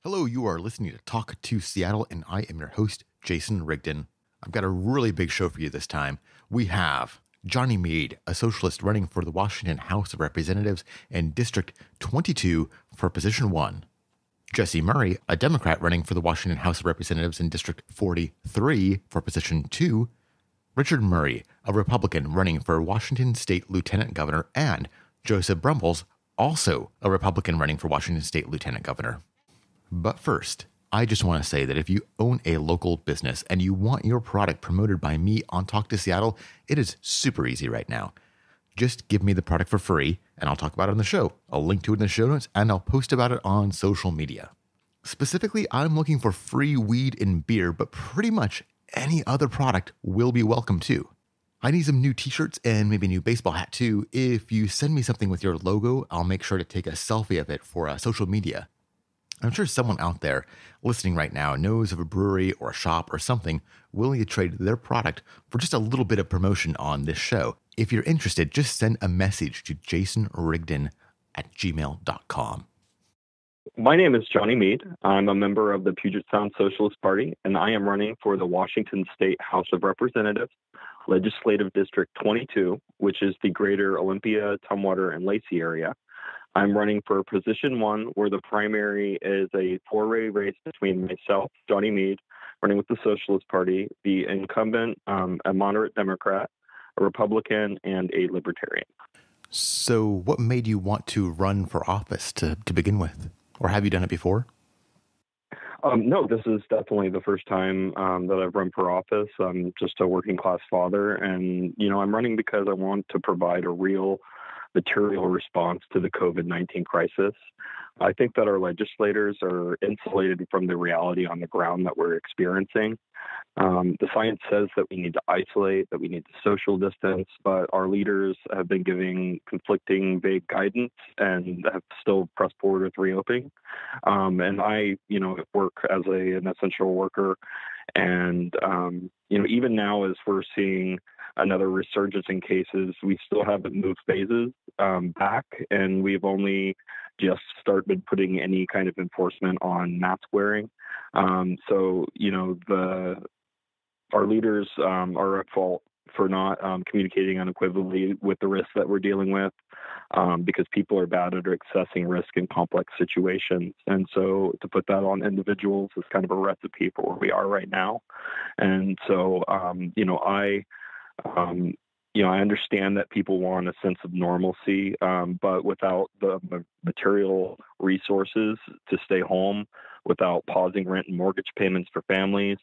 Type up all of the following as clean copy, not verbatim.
Hello, you are listening to Talk to Seattle, and I am your host, Jason Rigdon. I've got a really big show for you this time. We have Jonny Meade, a socialist running for the Washington House of Representatives in District 22 for Position 1. Jessi Muri, a Democrat running for the Washington House of Representatives in District 43 for Position 2. Richard Muri, a Republican running for Washington State Lieutenant Governor, and Joseph Brumbles, also a Republican running for Washington State Lieutenant Governor. But first, I just want to say that if you own a local business and you want your product promoted by me on Talk to Seattle, it is super easy right now. Just give me the product for free and I'll talk about it on the show. I'll link to it in the show notes and I'll post about it on social media. Specifically, I'm looking for free weed and beer, but pretty much any other product will be welcome too. I need some new t-shirts and maybe a new baseball hat too. If you send me something with your logo, I'll make sure to take a selfie of it for social media. I'm sure someone out there listening right now knows of a brewery or a shop or something willing to trade their product for just a little bit of promotion on this show. If you're interested, just send a message to jasonrigdon@gmail.com. My name is Jonny Meade. I'm a member of the Puget Sound Socialist Party, and I am running for the Washington State House of Representatives, Legislative District 22, which is the greater Olympia, Tumwater, and Lacey area. I'm running for Position 1, where the primary is a four-way race between myself, Jonny Meade, running with the Socialist Party, the incumbent, a moderate Democrat, a Republican, and a Libertarian. So what made you want to run for office to begin with? Or have you done it before? No, this is definitely the first time that I've run for office. I'm just a working class father, and I'm running because I want to provide a real material response to the COVID-19 crisis. I think that our legislators are insulated from the reality on the ground that we're experiencing. The science says that we need to isolate, that we need to social distance, but our leaders have been giving conflicting, vague guidance and have still pressed forward with reopening. And I, work as an essential worker. And, even now as we're seeing another resurgence in cases, we still haven't moved phases back, and we've only just started putting any kind of enforcement on mask wearing. Our leaders are at fault for not communicating unequivocally with the risks that we're dealing with, because people are bad at assessing risk in complex situations. And so to put that on individuals is kind of a recipe for where we are right now. And so, I understand that people want a sense of normalcy, but without the material resources to stay home, without pausing rent and mortgage payments for families,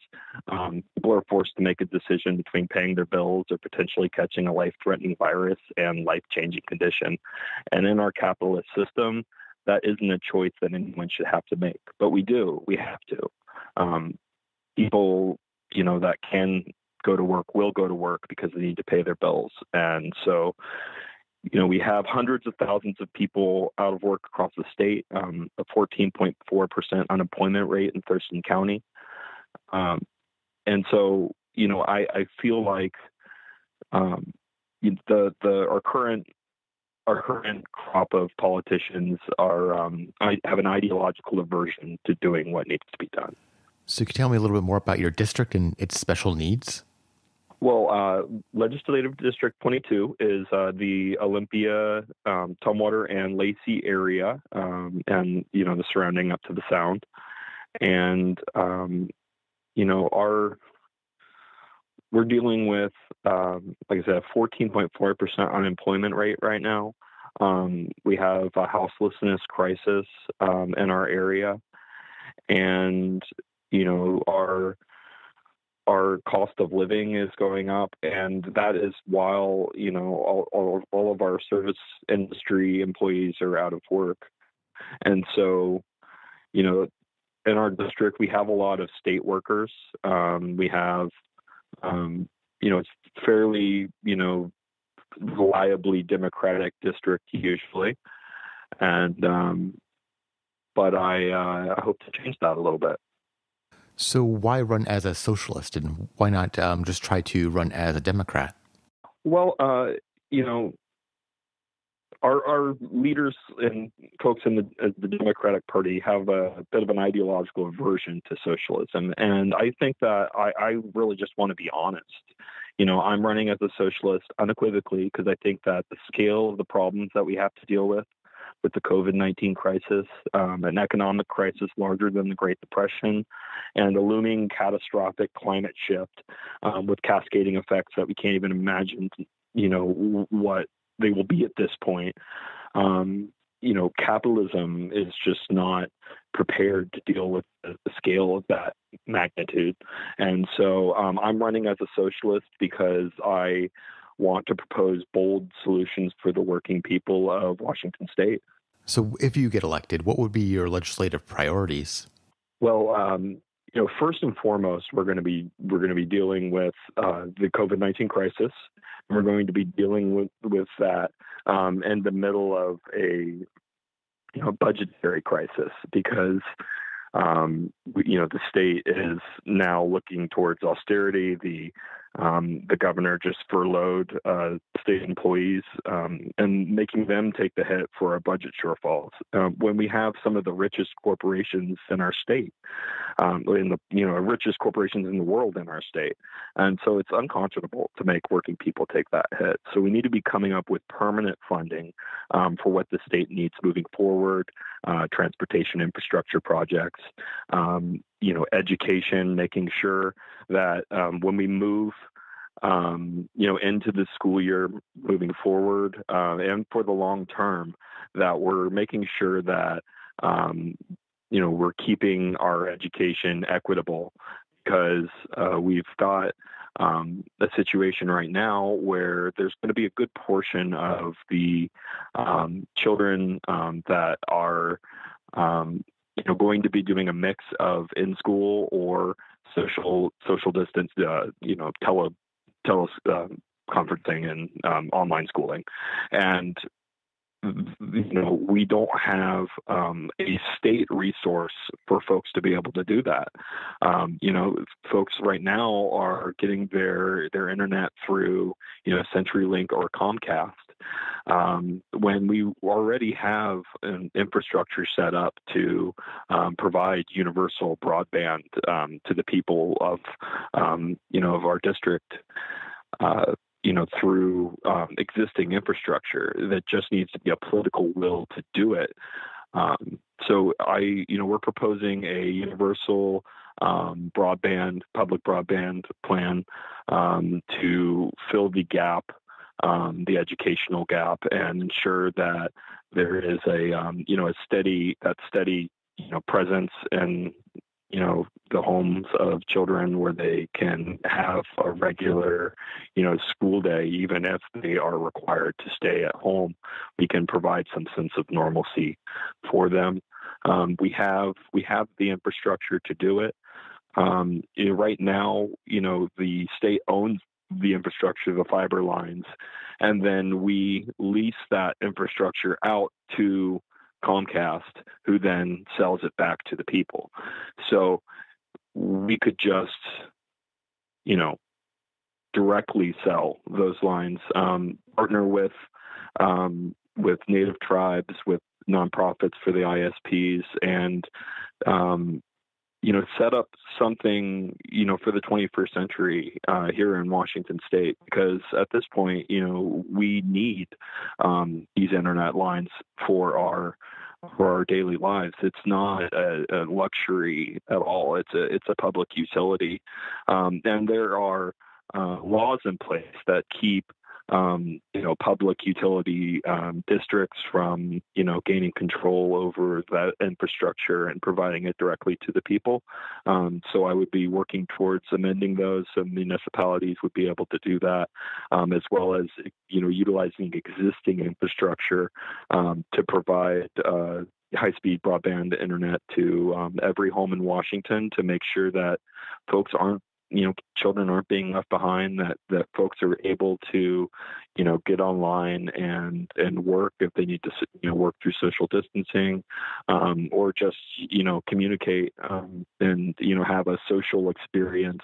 people are forced to make a decision between paying their bills or potentially catching a life-threatening virus and life-changing condition. And in our capitalist system, that isn't a choice that anyone should have to make. But we have to. People, that can go to work will go to work because they need to pay their bills. And so, we have hundreds of thousands of people out of work across the state, a 14.4% unemployment rate in Thurston County. And so, I feel like our current crop of politicians have an ideological aversion to doing what needs to be done. So can you tell me a little bit more about your district and its special needs? Well, Legislative District 22 is the Olympia, Tumwater, and Lacey area, and, the surrounding up to the Sound. And, we're dealing with, like I said, a 14.4% unemployment rate right now. We have a houselessness crisis in our area. And, our cost of living is going up, and that is while, all of our service industry employees are out of work. And so, in our district, we have a lot of state workers. We have, it's fairly, reliably Democratic district usually. And, but I hope to change that a little bit. So why run as a socialist, and why not just try to run as a Democrat? Well, our leaders and folks in the Democratic Party have a bit of an ideological aversion to socialism. And I think that I really just want to be honest. I'm running as a socialist unequivocally because I think that the scale of the problems that we have to deal with the COVID-19 crisis, an economic crisis larger than the Great Depression, and a looming catastrophic climate shift with cascading effects that we can't even imagine, what they will be at this point. Capitalism is just not prepared to deal with the scale of that magnitude. And so I'm running as a socialist because I want to propose bold solutions for the working people of Washington State. So if you get elected, what would be your legislative priorities? Well, first and foremost, we're going to be dealing with the COVID-19 crisis. And we're going to be dealing with that in the middle of a budgetary crisis because the state is now looking towards austerity. The governor just furloughed state employees and making them take the hit for our budget shortfalls. When we have some of the richest corporations in our state, richest corporations in the world in our state, and so it's unconscionable to make working people take that hit. So we need to be coming up with permanent funding for what the state needs moving forward, transportation infrastructure projects, education, making sure that when we move, into the school year moving forward and for the long term, that we're making sure that, we're keeping our education equitable because we've got a situation right now where there's going to be a good portion of the children that are going to be doing a mix of in school or social distance, conferencing and online schooling, and we don't have a state resource for folks to be able to do that. Folks right now are getting their internet through CenturyLink or Comcast. When we already have an infrastructure set up to provide universal broadband to the people of our district, through existing infrastructure, that just needs to be a political will to do it. So we're proposing a universal public broadband plan to fill the gap, the educational gap, and ensure that there is a steady presence in the homes of children where they can have a regular school day, even if they are required to stay at home. We can provide some sense of normalcy for them. We have the infrastructure to do it. Right now, the state owns the infrastructure, the fiber lines, and then we lease that infrastructure out to Comcast, who then sells it back to the people. So we could just, directly sell those lines, partner with native tribes, with nonprofits for the ISPs, and set up something, for the 21st century here in Washington State, because at this point, we need these internet lines for our daily lives. It's not a luxury at all. It's a public utility, and there are laws in place that keep public utility districts from, gaining control over that infrastructure and providing it directly to the people. So I would be working towards amending those so municipalities would be able to do that, as well as, utilizing existing infrastructure to provide high-speed broadband internet to every home in Washington, to make sure that folks aren't, children aren't being left behind, that folks are able to, get online and work if they need to, work through social distancing, or just, communicate and, have a social experience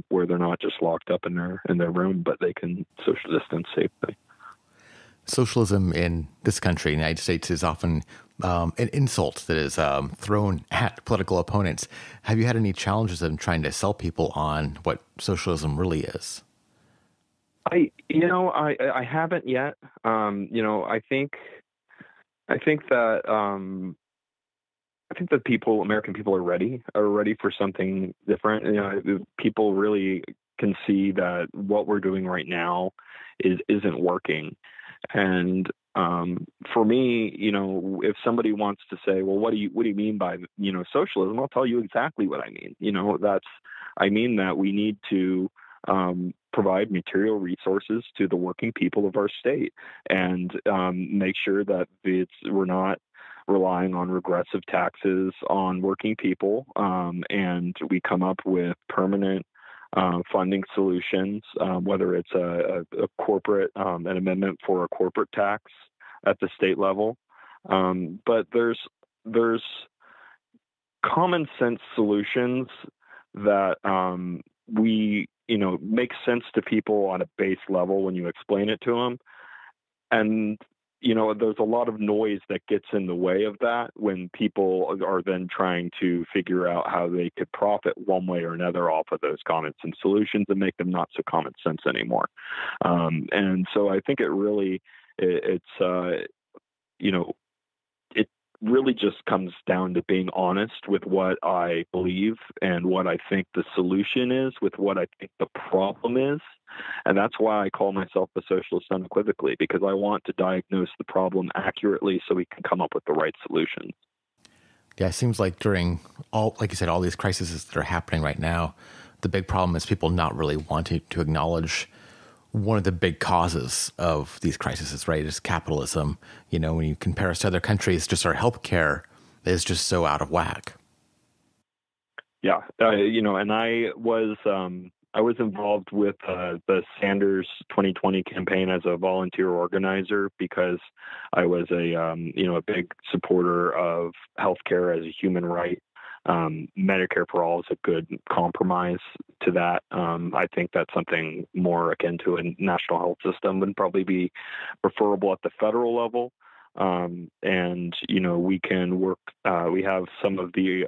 where they're not just locked up in their room, but they can social distance safely. socialism in this country, the United States, is often an insult that is thrown at political opponents. Have you had any challenges in trying to sell people on what socialism really is? I haven't yet. I think that American people are ready for something different. People really can see that what we're doing right now isn't working. And for me, if somebody wants to say, well, what do you mean by, socialism? I'll tell you exactly what I mean. I mean that we need to provide material resources to the working people of our state, and make sure that we're not relying on regressive taxes on working people, and we come up with permanent funding solutions, whether it's a corporate, an amendment for a corporate tax at the state level. But there's common sense solutions that make sense to people on a base level when you explain it to them. And there's a lot of noise that gets in the way of that when people are then trying to figure out how they could profit one way or another off of those common sense solutions and make them not so common sense anymore. And so I think it really just comes down to being honest with what I believe and what I think the solution is with what I think the problem is. And that's why I call myself a socialist unequivocally, because I want to diagnose the problem accurately so we can come up with the right solution. Yeah, it seems like during like you said, all these crises that are happening right now, the big problem is people not really wanting to acknowledge one of the big causes of these crises, right, is capitalism. When you compare us to other countries, just our healthcare is just so out of whack. Yeah, and I was involved with the Sanders 2020 campaign as a volunteer organizer because I was a big supporter of healthcare as a human right. Medicare for all is a good compromise to that. I think that's something more akin to a national health system would probably be preferable at the federal level. And we can work, we have some of the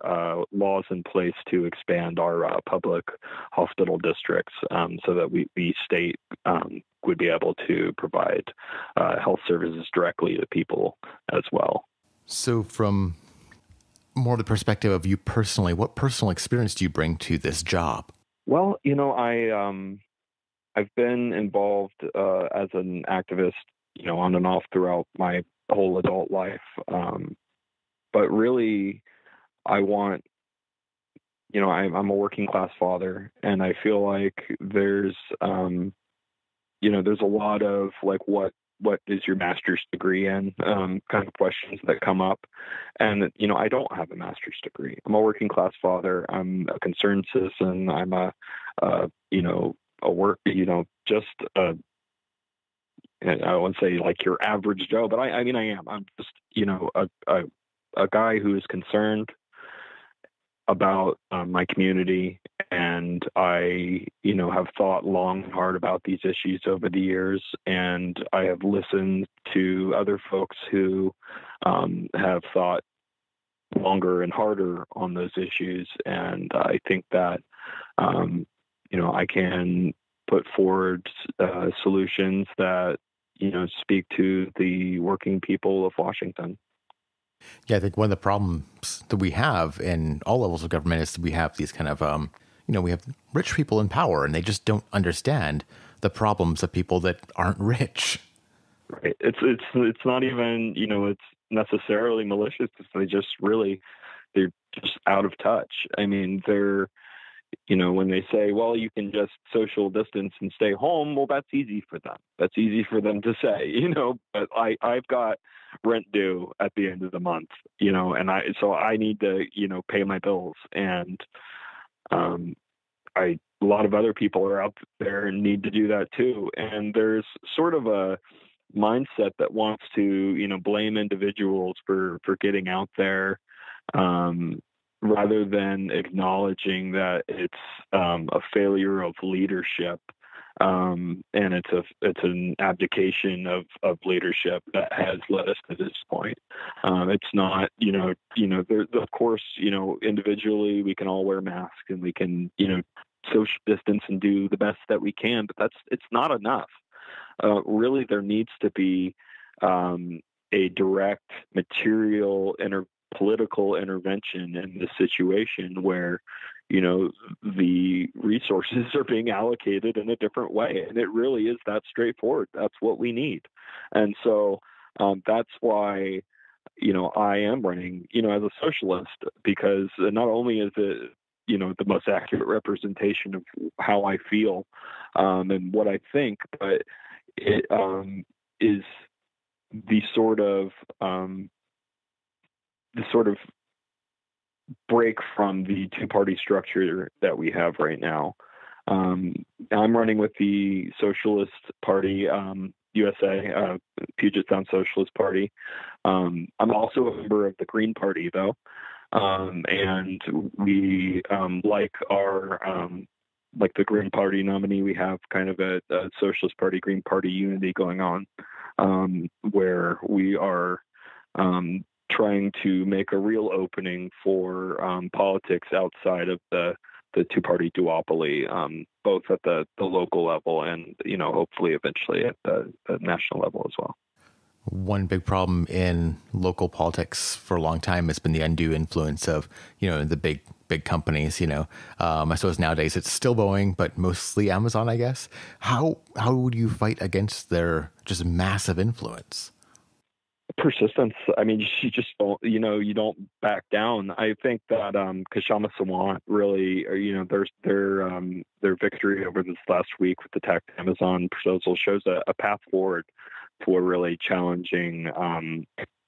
laws in place to expand our public hospital districts so that we state would be able to provide health services directly to people as well. So from more the perspective of you personally, what personal experience do you bring to this job? Well, I've been involved as an activist, on and off throughout my whole adult life. But really, I'm a working class father, and I feel like there's a lot of like, what is your master's degree in, kind of questions that come up. And, I don't have a master's degree. I'm a working class father. I'm a concerned citizen. I'm I wouldn't say like your average Joe, but I am. I'm just, a guy who is concerned about my community, and I have thought long and hard about these issues over the years, and I have listened to other folks who have thought longer and harder on those issues, and I think that I can put forward solutions that speak to the working people of Washington. Yeah, I think one of the problems that we have in all levels of government is that we have these kind of, we have rich people in power, and they just don't understand the problems of people that aren't rich. Right. It's not even, it's necessarily malicious. They're just out of touch. I mean, they're, when they say, well, you can just social distance and stay home, well, that's easy for them. That's easy for them to say, but I've got rent due at the end of the month, and I need to, pay my bills. And a lot of other people are out there and need to do that too. And there's sort of a mindset that wants to, blame individuals for getting out there, rather than acknowledging that it's a failure of leadership And it's an abdication of leadership that has led us to this point. It's not, there, of course, individually we can all wear masks and we can, social distance and do the best that we can, but it's not enough. Really, there needs to be a direct material political intervention in this situation where, the resources are being allocated in a different way. And it really is that straightforward. That's what we need. And so that's why, I am running, as a socialist, because not only is it, the most accurate representation of how I feel and what I think, but it is the sort of break from the two-party structure that we have right now. I'm running with the Socialist Party, USA, Puget Sound Socialist Party. I'm also a member of the Green Party, though, and we like the Green Party nominee, we have kind of a Socialist Party, Green Party unity going on, where we are trying to make a real opening for politics outside of the two-party duopoly, both at the local level and, hopefully eventually at the national level as well. One big problem in local politics for a long time has been the undue influence of, the big companies. I suppose nowadays it's still Boeing, but mostly Amazon, I guess. How would you fight against their just massive influence? Persistence. I mean, you just don't, you don't back down. I think that Kshama Sawant really, their victory over this last week with the tax Amazon proposal shows a path forward for really challenging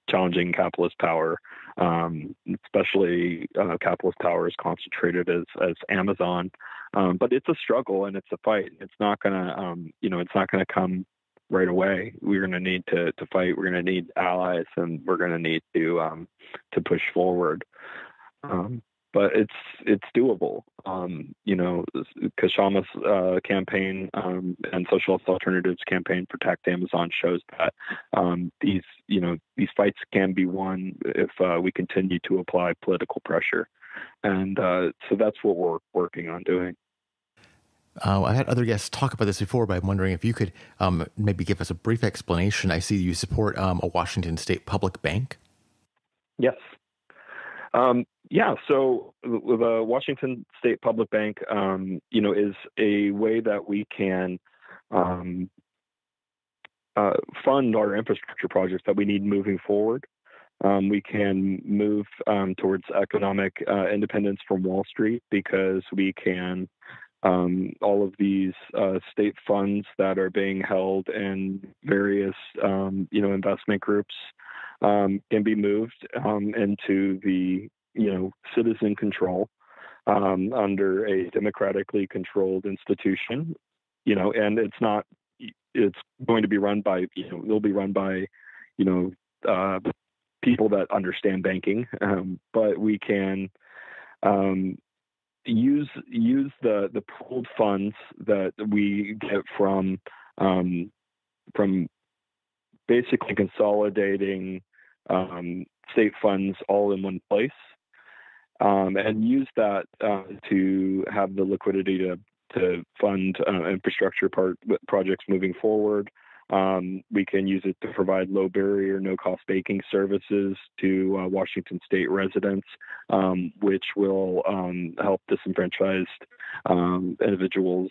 capitalist power, especially capitalist power is concentrated as Amazon. But it's a struggle and it's a fight. It's not gonna, it's not gonna come right away. We're going to need to fight. We're going to need allies, and we're going to need to push forward. But it's doable. Kashama's campaign and Socialist Alternatives campaign Protect Amazon shows that these fights can be won if we continue to apply political pressure, and so that's what we're working on doing. I had other guests talk about this before, but I'm wondering if you could maybe give us a brief explanation. I see you support a Washington State public bank. Yes. So the Washington State Public Bank, is a way that we can fund our infrastructure projects that we need moving forward. We can move towards economic independence from Wall Street because we can all of these state funds that are being held in various, investment groups can be moved into the, citizen control under a democratically controlled institution, and it's going to be run by, it'll be run by, people that understand banking, but we can use the pooled funds that we get from basically consolidating state funds all in one place, and use that to have the liquidity to fund infrastructure projects moving forward. We can use it to provide low barrier, no cost banking services to Washington State residents, which will help disenfranchised individuals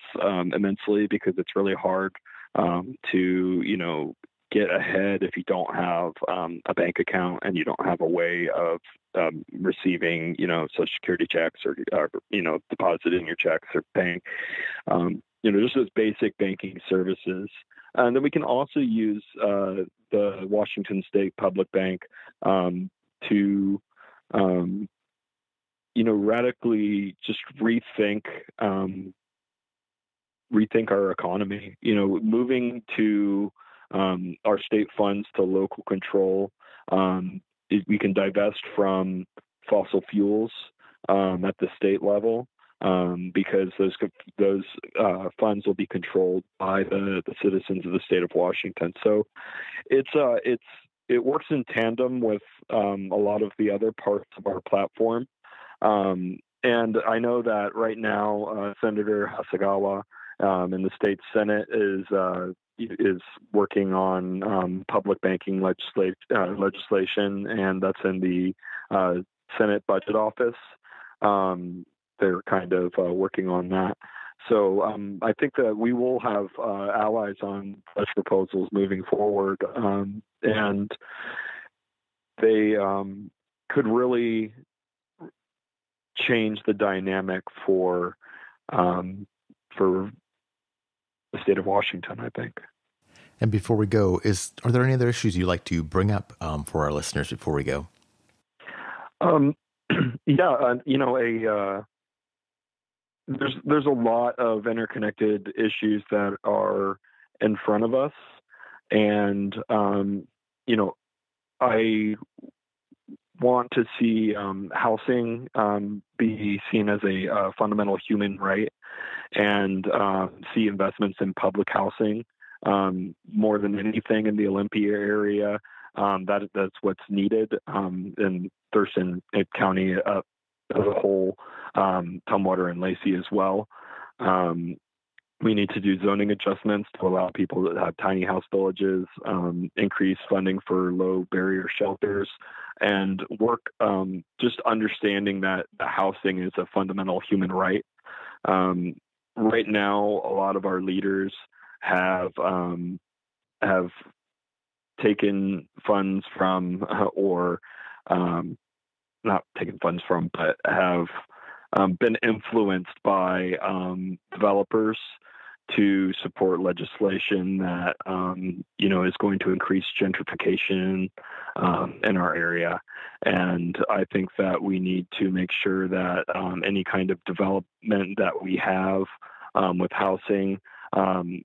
immensely, because it's really hard to, get ahead if you don't have a bank account and you don't have a way of receiving, Social Security checks or depositing your checks or paying, just those basic banking services. And then we can also use the Washington State Public Bank to, radically just rethink our economy. Moving to our state funds to local control. We can divest from fossil fuels at the state level. because those funds will be controlled by the citizens of the state of Washington. So it works in tandem with a lot of the other parts of our platform. And I know that right now, Senator Hasagawa in the state Senate is working on public banking legislation, and that's in the Senate Budget Office. They're kind of working on that. So I think that we will have allies on such proposals moving forward, and they could really change the dynamic for the state of Washington, I think. And before we go, are there any other issues you'd like to bring up for our listeners before we go? There's a lot of interconnected issues that are in front of us, and I want to see housing be seen as a fundamental human right, and see investments in public housing more than anything in the Olympia area. That's what's needed in Thurston County as a whole, Tumwater and Lacey as well. We need to do zoning adjustments to allow people to have tiny house villages, increase funding for low barrier shelters, and work just understanding that housing is a fundamental human right. Right now, a lot of our leaders have taken funds from, or not taken funds from, but have been influenced by developers to support legislation that is going to increase gentrification in our area. And I think that we need to make sure that any kind of development that we have with housing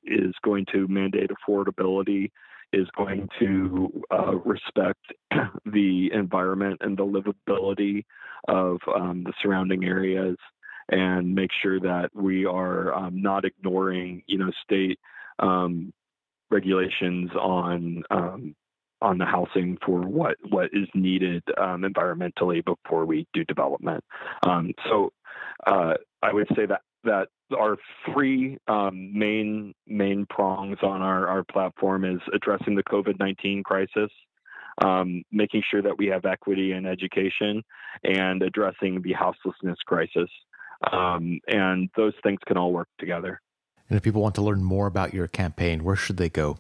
is going to mandate affordability, is going to respect the environment and the livability of the surrounding areas, and make sure that we are not ignoring, state regulations on the housing for what is needed environmentally before we do development. So I would say that our three main prongs on our platform is addressing the COVID-19 crisis, making sure that we have equity in education, and addressing the houselessness crisis. And those things can all work together. And if people want to learn more about your campaign, where should they go?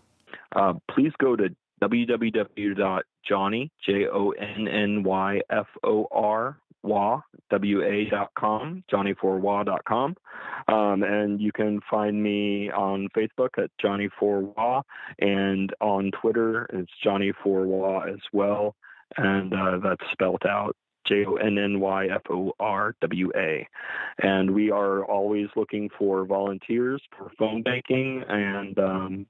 Please go to www.jonny, JONNYFOR, wa.com, johnny4wa.com. And you can find me on Facebook at Johnny4wa, and on Twitter it's Johnny4wa as well. And that's spelled out JONNYFORWA. And we are always looking for volunteers for phone banking, and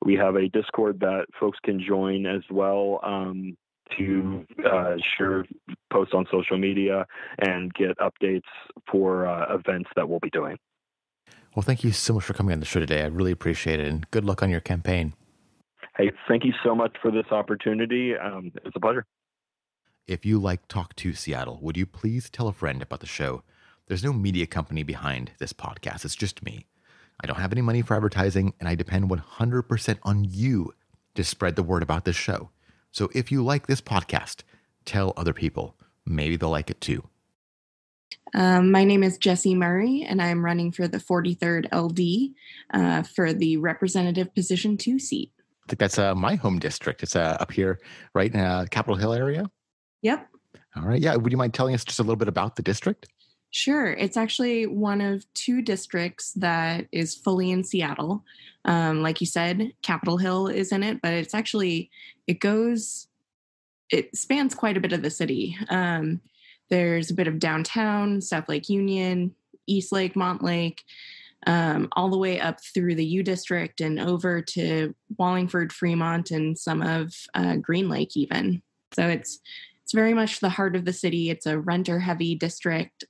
we have a Discord that folks can join as well to share posts on social media and get updates for events that we'll be doing. Well, thank you so much for coming on the show today. I really appreciate it, and good luck on your campaign. Hey, thank you so much for this opportunity. It's a pleasure. If you like Talk to Seattle, would you please tell a friend about the show? There's no media company behind this podcast. It's just me. I don't have any money for advertising, and I depend 100% on you to spread the word about this show. So if you like this podcast, tell other people. Maybe they'll like it too. My name is Jessi Muri, and I'm running for the 43rd LD for the Representative Position 2 seat. I think that's my home district. It's up here, right in Capitol Hill area. Yep. All right. Yeah. Would you mind telling us just a little bit about the district? Sure. It's actually one of two districts that is fully in Seattle. Like you said, Capitol Hill is in it, but it's actually, it spans quite a bit of the city. There's a bit of downtown, South Lake Union, East Lake, Montlake, all the way up through the U District and over to Wallingford, Fremont, and some of Green Lake even. So it's very much the heart of the city. It's a renter-heavy district,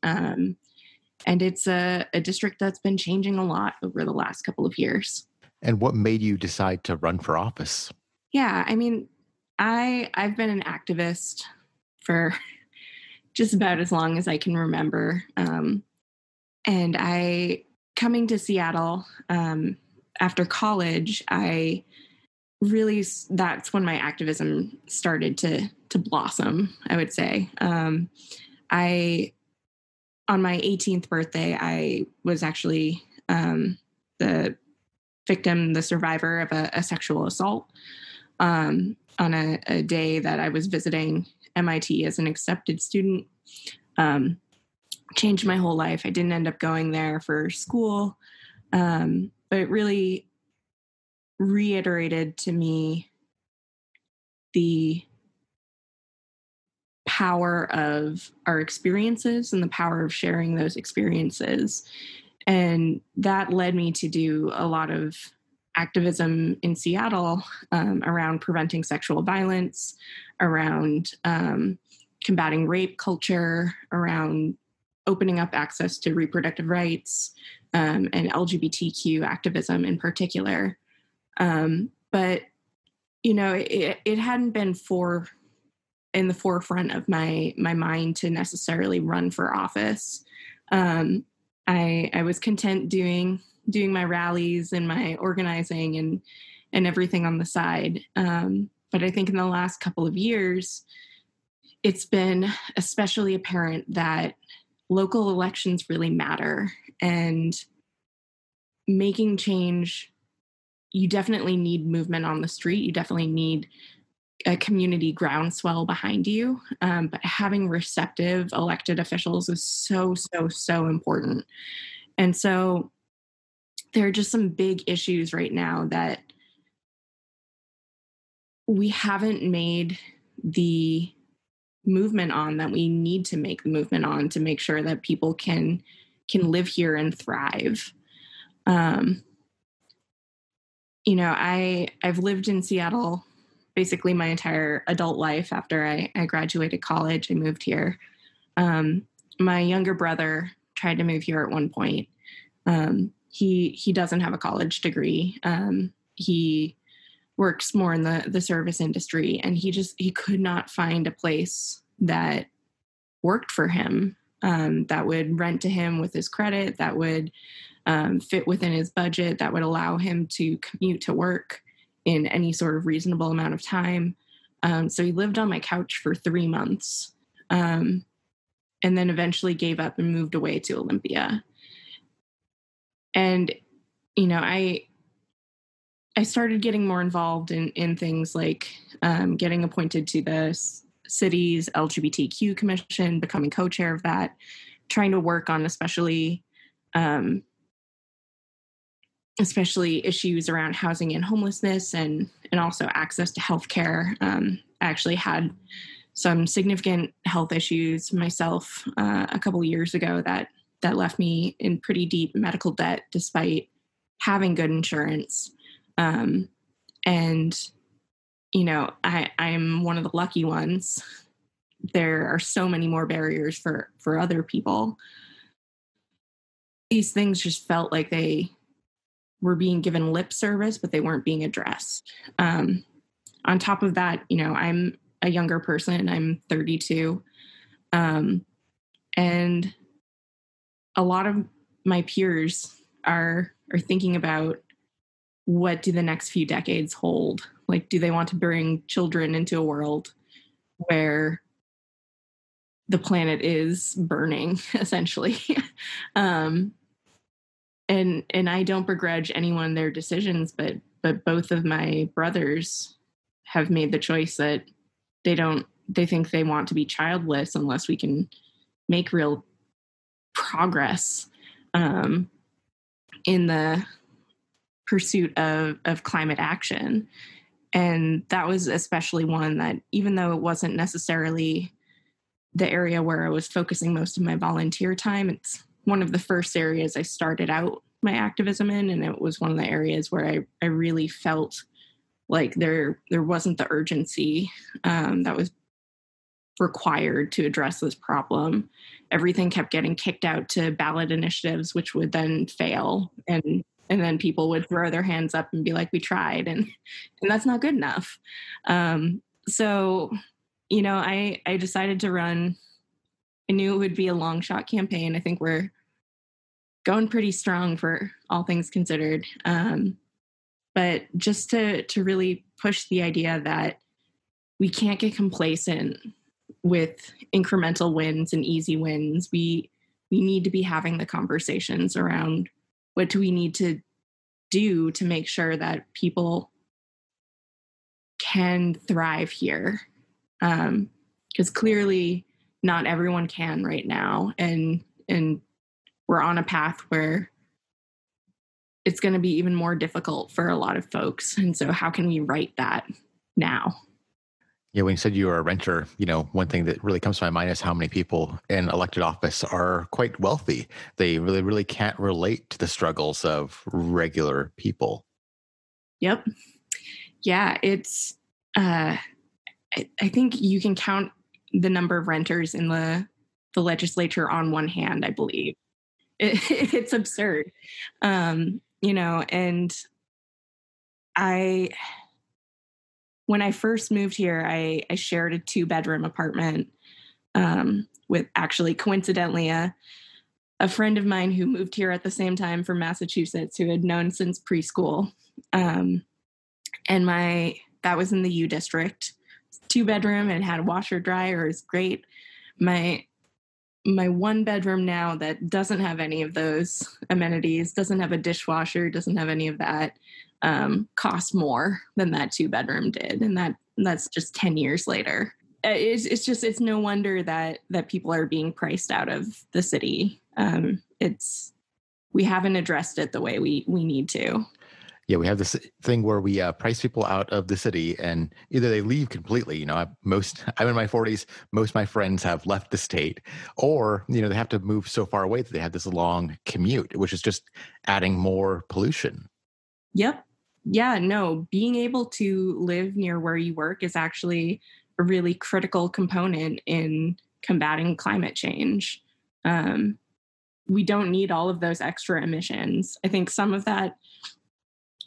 And it's a district that's been changing a lot over the last couple of years. And what made you decide to run for office? Yeah, I mean, I've been an activist for just about as long as I can remember. And coming to Seattle after college, that's when my activism started to blossom, I would say. On my 18th birthday, I was actually the survivor of a sexual assault on a day that I was visiting MIT as an accepted student. Changed my whole life. I didn't end up going there for school, but it really reiterated to me the power of our experiences and the power of sharing those experiences. And that led me to do a lot of activism in Seattle around preventing sexual violence, around combating rape culture, around opening up access to reproductive rights, and LGBTQ activism in particular. But, it hadn't been in the forefront of my mind to necessarily run for office. I was content doing my rallies and my organizing and everything on the side. But I think in the last couple of years, it's been especially apparent that local elections really matter, and making change, you definitely need movement on the street. You definitely need a community groundswell behind you. But having receptive elected officials is so, so, so important. And so there are just some big issues right now that we haven't made the movement on that we need to make the movement on to make sure that people can live here and thrive. I've lived in Seattle basically my entire adult life. After I graduated college, I moved here. My younger brother tried to move here at one point. He doesn't have a college degree. He works more in the service industry, and he could not find a place that worked for him, that would rent to him with his credit, that would fit within his budget, that would allow him to commute to work in any sort of reasonable amount of time. So he lived on my couch for 3 months, and then eventually gave up and moved away to Olympia. And, I started getting more involved in things like getting appointed to the city's LGBTQ commission, becoming co-chair of that, trying to work on especially issues around housing and homelessness, and also access to healthcare. I actually had some significant health issues myself a couple of years ago that left me in pretty deep medical debt despite having good insurance. I'm one of the lucky ones. There are so many more barriers for other people. These things just felt like they were being given lip service, but they weren't being addressed. On top of that, I'm a younger person. I'm 32. And a lot of my peers are thinking about, what do the next few decades hold? Like, do they want to bring children into a world where the planet is burning, essentially? And I don't begrudge anyone their decisions, but both of my brothers have made the choice that they think they want to be childless unless we can make real progress in the pursuit of climate action. And that was especially one that, even though it wasn't necessarily the area where I was focusing most of my volunteer time, it's one of the first areas I started out my activism in. And it was one of the areas where I really felt like there wasn't the urgency that was required to address this problem. everything kept getting kicked out to ballot initiatives, which would then fail. And then people would throw their hands up and be like, we tried. And that's not good enough. So, I decided to run. I knew it would be a long shot campaign. I think we're going pretty strong for all things considered. But just to really push the idea that we can't get complacent with incremental wins and easy wins. We need to be having the conversations around what do we need to do to make sure that people can thrive here. Because clearly not everyone can right now. And we're on a path where it's going to be even more difficult for a lot of folks. And so how can we right that now? Yeah, when you said you were a renter, one thing that really comes to my mind is how many people in elected office are quite wealthy. They really, really can't relate to the struggles of regular people. Yep. Yeah, it's, I think you can count the number of renters in the legislature on one hand, I believe. It's absurd. And when I first moved here, I shared a 2-bedroom apartment with actually, coincidentally, a friend of mine who moved here at the same time from Massachusetts, who had known since preschool. And that was in the U district, 2-bedroom, and had a washer dryer. It was great. My 1-bedroom now that doesn't have any of those amenities, doesn't have a dishwasher, doesn't have any of that, cost more than that 2-bedroom did. And that's just 10 years later. It's no wonder that people are being priced out of the city. We haven't addressed it the way we need to. Yeah, we have this thing where we price people out of the city, and either they leave completely. I'm in my 40s. Most of my friends have left the state, or they have to move so far away that they have this long commute, which is just adding more pollution. Yep. Yeah, no, being able to live near where you work is actually a really critical component in combating climate change. We don't need all of those extra emissions. I think some of that,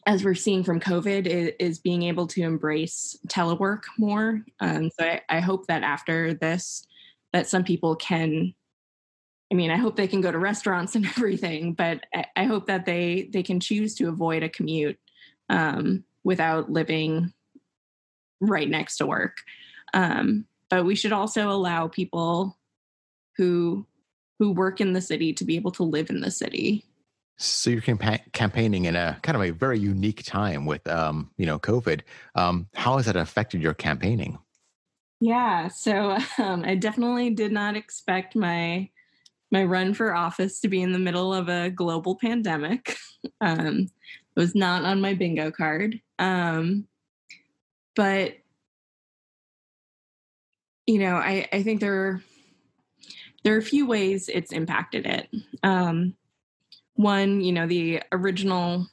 as we're seeing from COVID, is being able to embrace telework more. So I hope that after this, that some people can, I hope they can go to restaurants and everything, but I hope that they can choose to avoid a commute without living right next to work. But we should also allow people who work in the city to be able to live in the city. So you're campaigning in a kind of a very unique time with, COVID. How has that affected your campaigning? Yeah, so I definitely did not expect my run for office to be in the middle of a global pandemic. It was not on my bingo card. But, I think there are a few ways it's impacted it. One, the original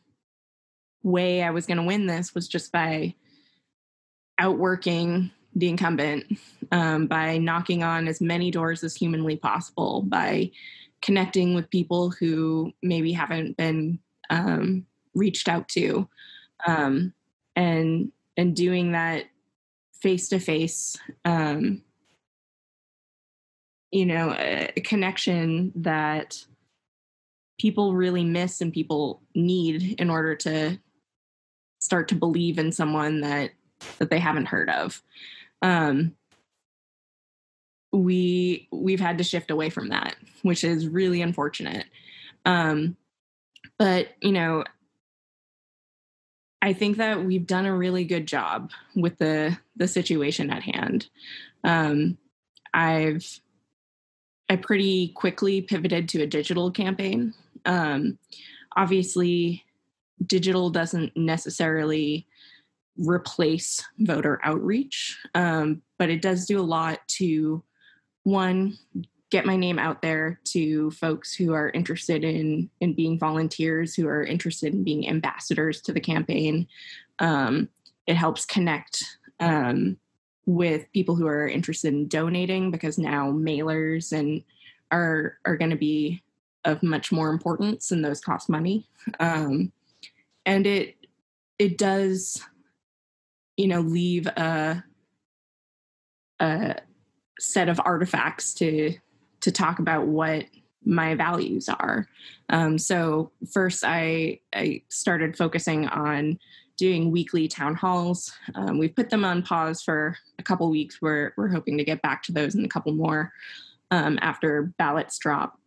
way I was going to win this was just by outworking the incumbent, by knocking on as many doors as humanly possible, by connecting with people who maybe haven't been reached out to, and doing that face-to-face, a connection that people really miss and people need in order to start to believe in someone that they haven't heard of. We've had to shift away from that, which is really unfortunate. But, I think that we've done a really good job with the situation at hand. I pretty quickly pivoted to a digital campaign. Obviously, digital doesn't necessarily replace voter outreach, but it does do a lot to, one, get my name out there to folks who are interested in being volunteers, who are interested in being ambassadors to the campaign. It helps connect with people who are interested in donating, because now mailers and are going to be of much more importance, and those cost money. And it does, leave a set of artifacts to talk about what my values are. So first I started focusing on doing weekly town halls. We've put them on pause for a couple weeks. We're hoping to get back to those and a couple more after ballots drop.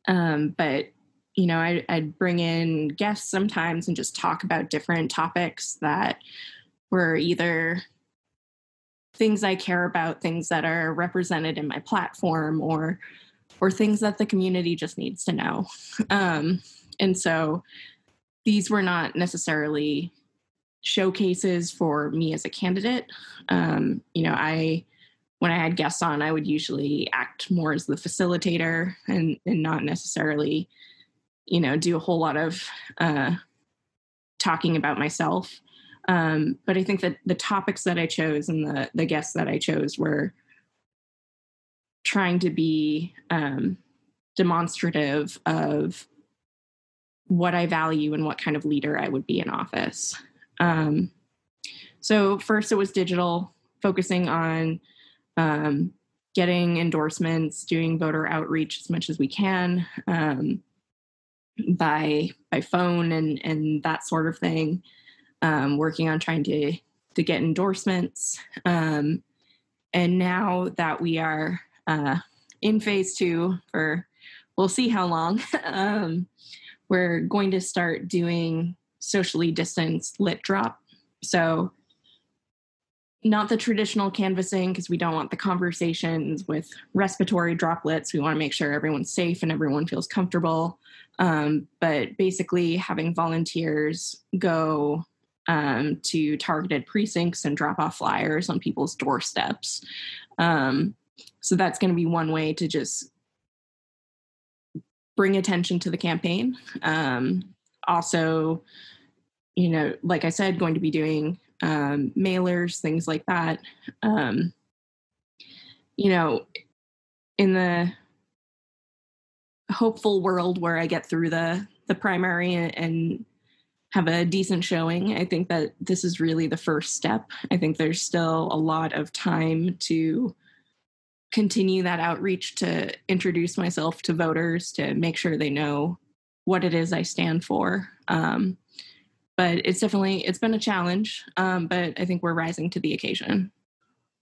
But I'd bring in guests sometimes and just talk about different topics that were either things I care about, things that are represented in my platform, or things that the community just needs to know. And so these were not necessarily showcases for me as a candidate. When I had guests on, I would usually act more as the facilitator and not necessarily, do a whole lot of talking about myself. But I think that the topics that I chose and the guests that I chose were trying to be demonstrative of what I value and what kind of leader I would be in office. So first it was digital, focusing on getting endorsements, doing voter outreach as much as we can, by phone and that sort of thing. Working on trying to get endorsements. And now that we are in phase 2 we'll see how long, we're going to start doing socially distanced lit drop. So not the traditional canvassing, because we don't want the conversations with respiratory droplets. We want to make sure everyone's safe and everyone feels comfortable. But basically having volunteers go to targeted precincts and drop off flyers on people's doorsteps. So that's going to be one way to just bring attention to the campaign. Also, like I said, going to be doing mailers, things like that. In the hopeful world where I get through the primary and have a decent showing, I think that this is really the first step. I think there's still a lot of time to continue that outreach, to introduce myself to voters, to make sure they know what it is I stand for. But it's been a challenge, but I think we're rising to the occasion.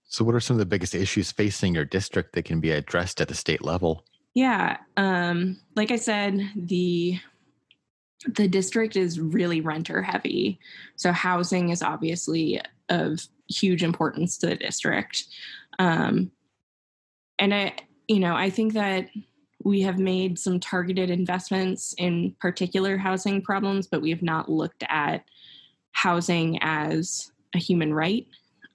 So what are some of the biggest issues facing your district that can be addressed at the state level? Yeah. Like I said, the district is really renter heavy. So housing is obviously of huge importance to the district. And I think that we have made some targeted investments in particular housing problems, but we have not looked at housing as a human right.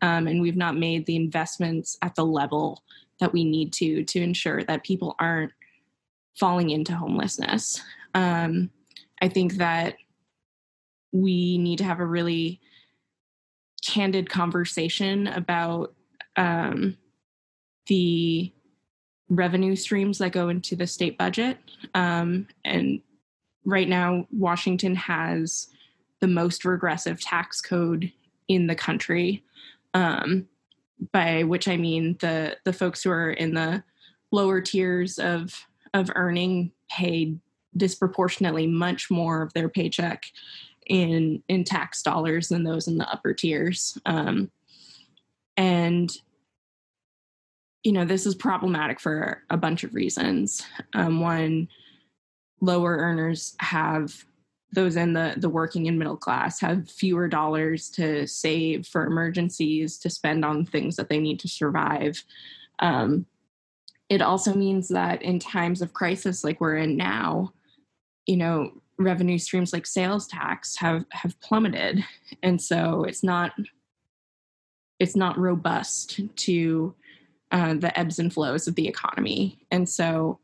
And we've not made the investments at the level that we need to ensure that people aren't falling into homelessness. I think that we need to have a really candid conversation about the revenue streams that go into the state budget. And right now, Washington has the most regressive tax code in the country, by which I mean the folks who are in the lower tiers of earning pay disproportionately much more of their paycheck in tax dollars than those in the upper tiers. And this is problematic for a bunch of reasons. One, lower earners those in the working and middle class have fewer dollars to save for emergencies, to spend on things that they need to survive. It also means that in times of crisis like we're in now, revenue streams like sales tax have plummeted. And so it's not robust to the ebbs and flows of the economy. And so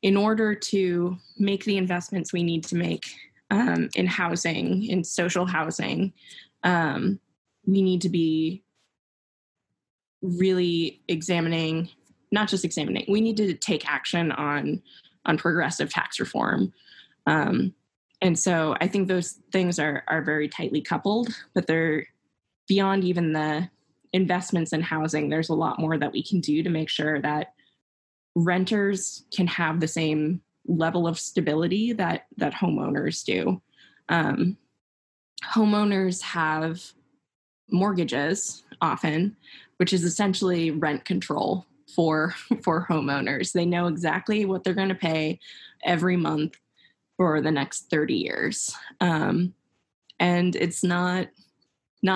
in order to make the investments we need to make in housing, in social housing, we need to be really examining not just examining, we need to take action on progressive tax reform. And so I think those things are very tightly coupled, but they're beyond even the investments in housing. There's a lot more that we can do to make sure that renters can have the same level of stability that homeowners do. Homeowners have mortgages often, which is essentially rent control for homeowners. They know exactly what they're going to pay every month for the next 30 years. And it's not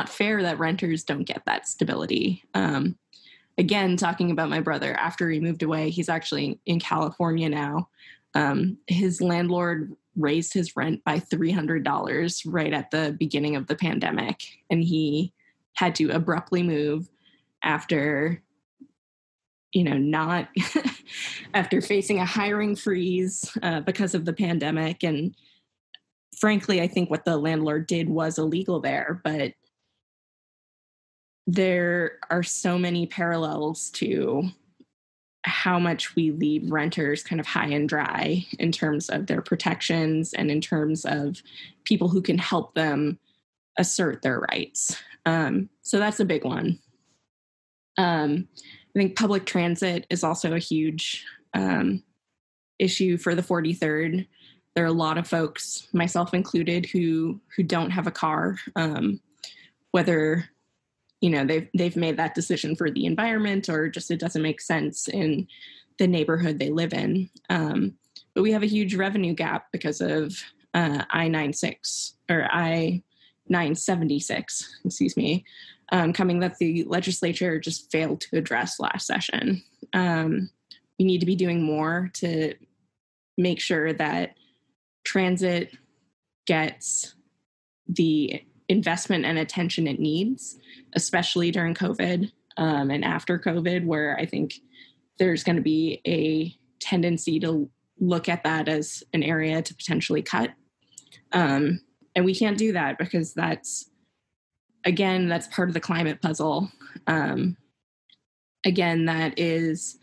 fair that renters don't get that stability. Again, talking about my brother, after he moved away, he's actually in California now. His landlord raised his rent by $300 right at the beginning of the pandemic, and he had to abruptly move after, not after facing a hiring freeze because of the pandemic. And frankly, I think what the landlord did was illegal there, but there are so many parallels to how much we leave renters kind of high and dry in terms of their protections and in terms of people who can help them assert their rights. So that's a big one. I think public transit is also a huge issue for the 43rd. There are a lot of folks, myself included, who don't have a car, whether they've made that decision for the environment or just it doesn't make sense in the neighborhood they live in. But we have a huge revenue gap because of I-96 or I-976, excuse me, coming that the legislature just failed to address last session. We need to be doing more to make sure that transit gets the investment and attention it needs, especially during COVID and after COVID, where I think there's going to be a tendency to look at that as an area to potentially cut. And we can't do that because that's part of the climate puzzle. Again, that is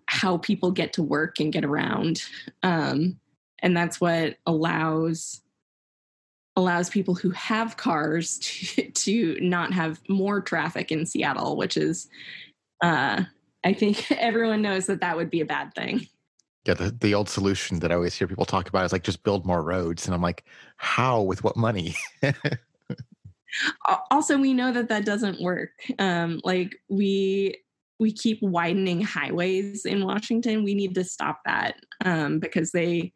how people get to work and get around. And that's what allows people who have cars to not have more traffic in Seattle, which is, I think everyone knows that would be a bad thing. Yeah, the old solution that I always hear people talk about is like, just build more roads. And I'm like, how? With what money? Also, we know that doesn't work. We keep widening highways in Washington. We need to stop that because to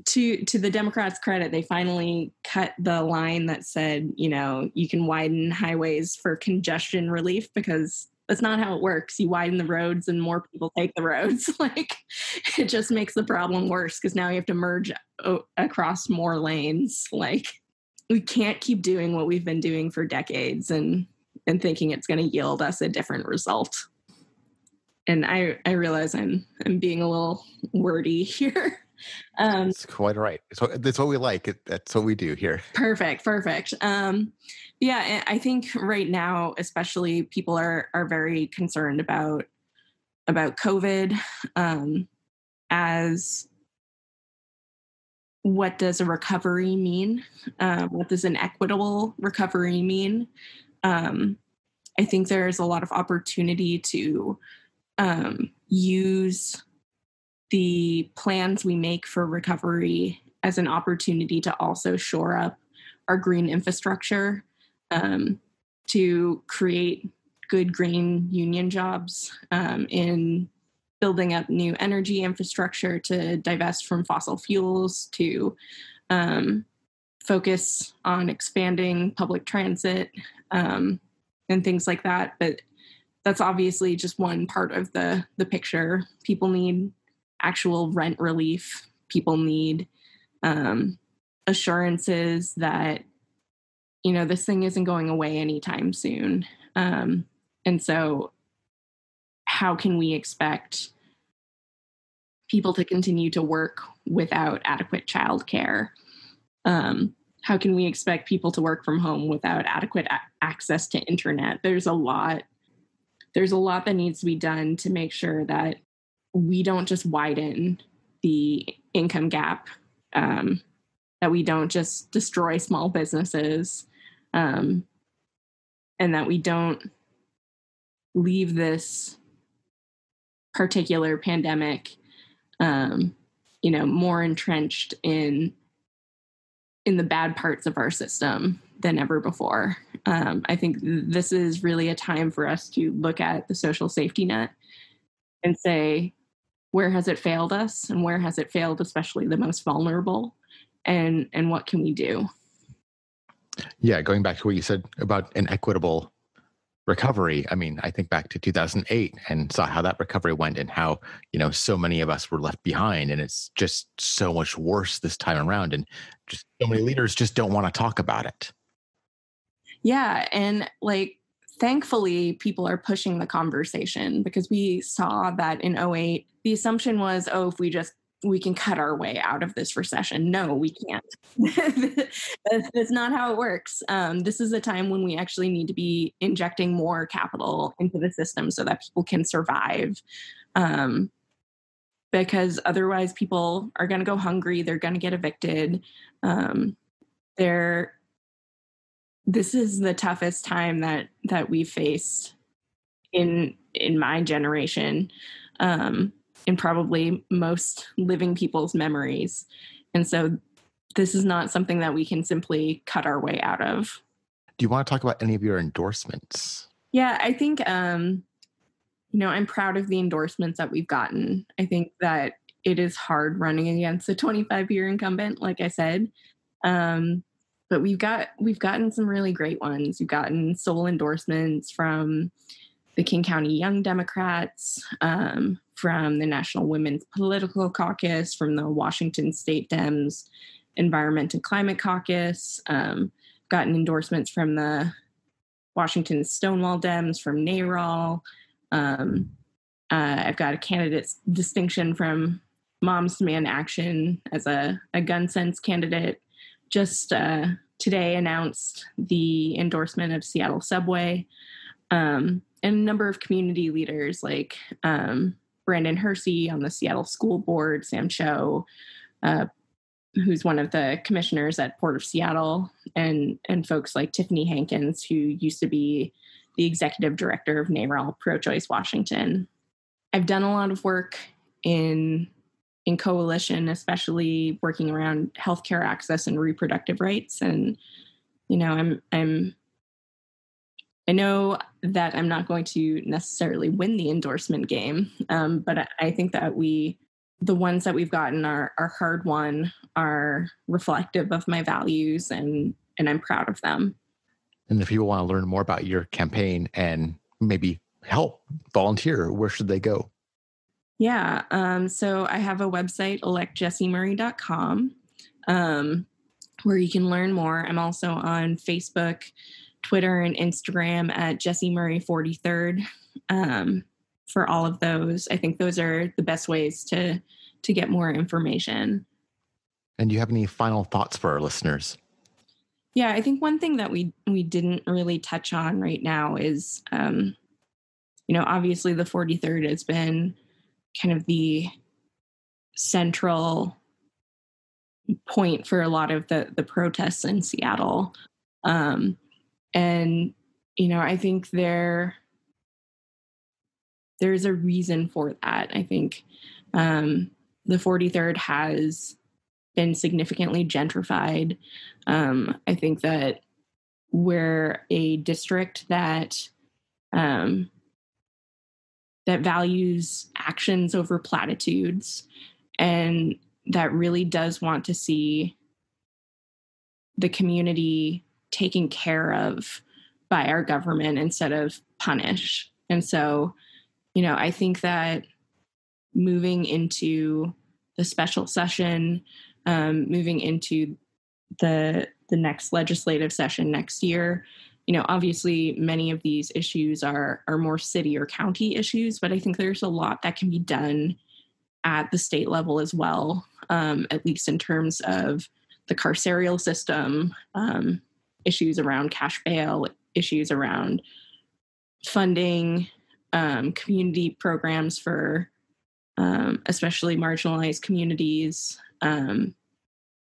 the Democrats' credit, they finally cut the line that said, you can widen highways for congestion relief, because that's not how it works. You widen the roads and more people take the roads. It just makes the problem worse because now you have to merge across more lanes. We can't keep doing what we've been doing for decades and thinking it's going to yield us a different result. And I realize I'm being a little wordy here. It's quite all right. So that's what we like. That's what we do here. Perfect. Yeah, I think right now, especially, people are very concerned about COVID as what does a recovery mean? What does an equitable recovery mean? I think there's a lot of opportunity to use the plans we make for recovery as an opportunity to also shore up our green infrastructure, to create good green union jobs in building up new energy infrastructure, to divest from fossil fuels, to focus on expanding public transit and things like that. But that's obviously just one part of the picture. People need actual rent relief. People need assurances that, this thing isn't going away anytime soon. And so how can we expect people to continue to work without adequate childcare? How can we expect people to work from home without adequate access to internet? There's a lot there's a lot that needs to be done to make sure that we don't just widen the income gap, that we don't just destroy small businesses, and that we don't leave this particular pandemic, more entrenched in the bad parts of our system than ever before. I think this is really a time for us to look at the social safety net and say, where has it failed us, and where has it failed especially the most vulnerable, and what can we do? Yeah, going back to what you said about an equitable recovery. I mean, I think back to 2008 and saw how that recovery went and how, so many of us were left behind, and it's just so much worse this time around. And just so many leaders just don't want to talk about it. Yeah. And thankfully, people are pushing the conversation, because we saw that in 2008, the assumption was, if we can cut our way out of this recession. No, we can't. That's not how it works. This is a time when we actually need to be injecting more capital into the system so that people can survive. Because otherwise people are going to go hungry. They're going to get evicted. This is the toughest time that we've faced in my generation. In probably most living people's memories. And so this is not something that we can simply cut our way out of. Do you want to talk about any of your endorsements? Yeah, I think, I'm proud of the endorsements that we've gotten. I think that it is hard running against a 25-year incumbent, like I said. But we've gotten some really great ones. We've gotten sole endorsements from the King County Young Democrats, from the National Women's Political Caucus, from the Washington State Dems Environment and Climate Caucus, gotten endorsements from the Washington Stonewall Dems, from NARAL. I've got a candidate distinction from Moms Demand Action as a gun sense candidate. Just today announced the endorsement of Seattle Subway. And a number of community leaders like Brandon Hersey on the Seattle School Board, Sam Cho, who's one of the commissioners at Port of Seattle, and folks like Tiffany Hankins, who used to be the executive director of NARAL Pro-Choice Washington. I've done a lot of work in coalition, especially working around healthcare access and reproductive rights. And, I know that I'm not going to necessarily win the endorsement game, but I think that the ones that we've gotten are hard won, are reflective of my values, and I'm proud of them. And if people want to learn more about your campaign and maybe help volunteer, where should they go? Yeah, so I have a website, electjessimuri.com, where you can learn more. I'm also on Facebook, Twitter, and Instagram at Jessi Muri 43rd. For all of those, I think those are the best ways to get more information. And do you have any final thoughts for our listeners? Yeah, I think one thing that we didn't really touch on right now is, obviously the 43rd has been kind of the central point for a lot of the protests in Seattle. And, I think there's a reason for that. I think the 43rd has been significantly gentrified. I think that we're a district that values actions over platitudes, and that really does want to see the community taken care of by our government instead of punished. And so, I think that moving into the special session, moving into the next legislative session next year, obviously many of these issues are more city or county issues, but I think there's a lot that can be done at the state level as well, at least in terms of the carceral system, issues around cash bail, issues around funding community programs for especially marginalized communities,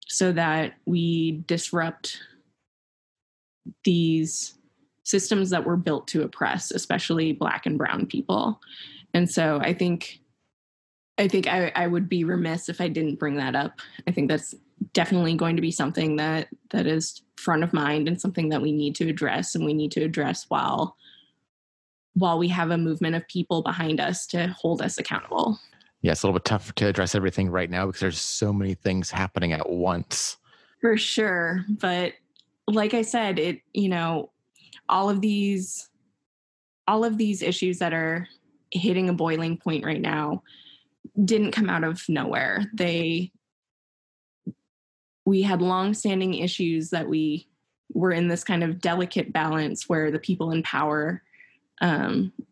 so that we disrupt these systems that were built to oppress, especially Black and brown people. And so I think I would be remiss if I didn't bring that up. I think that's definitely going to be something that is front of mind and something that we need to address, and we need to address while we have a movement of people behind us to hold us accountable. Yeah, it's a little bit tough to address everything right now because there's so many things happening at once. For sure. But like I said, all of these issues that are hitting a boiling point right now didn't come out of nowhere. We had longstanding issues that we were in this kind of delicate balance where the people in power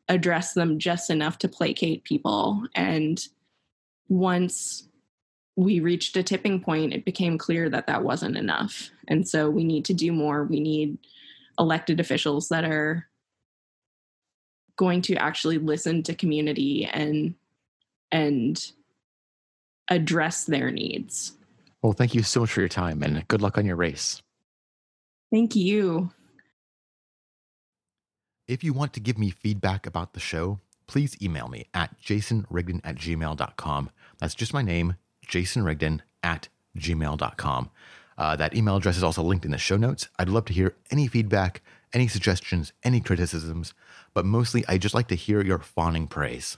address them just enough to placate people. And once we reached a tipping point, it became clear that that wasn't enough. And so we need to do more. We need elected officials that are going to actually listen to community and address their needs. Well, thank you so much for your time, and good luck on your race. Thank you. If you want to give me feedback about the show, please email me at jasonrigden@gmail.com. That's just my name, jasonrigden@gmail.com. That email address is also linked in the show notes. I'd love to hear any feedback, any suggestions, any criticisms, but mostly I just like to hear your fawning praise.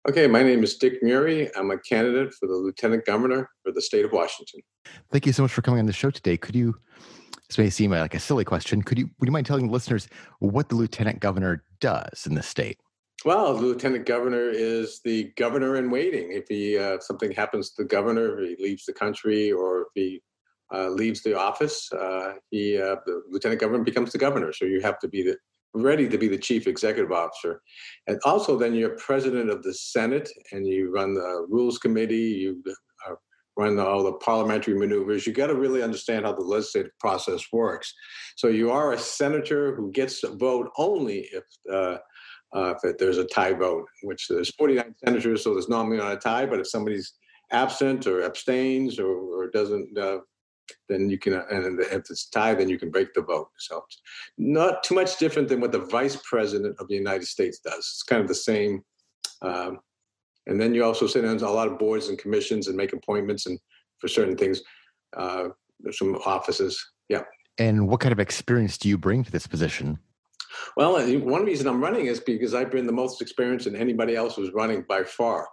Okay, my name is Dick Muri. I'm a candidate for the Lieutenant Governor for the state of Washington. Thank you so much for coming on the show today. Could you, this may seem like a silly question, would you mind telling the listeners what the Lieutenant Governor does in the state? Well, the Lieutenant Governor is the governor in waiting. If something happens to the governor, if he leaves the country, or if he leaves the office, the Lieutenant Governor becomes the governor. So you have to be ready to be the chief executive officer. And also then you're president of the Senate, and you run the Rules Committee, you run all the parliamentary maneuvers. You got to really understand how the legislative process works. So you are a senator who gets a vote only if there's a tie vote, which there's 49 senators, so there's normally not a tie, but if somebody's absent or abstains or doesn't, then you can, and if it's tied, then you can break the vote. So it's not too much different than what the vice president of the United States does. It's kind of the same. And then you also sit on a lot of boards and commissions and make appointments and for certain things. There's some offices. Yeah. And what kind of experience do you bring to this position? Well, one reason I'm running is because I bring the most experience than anybody else who's running by far.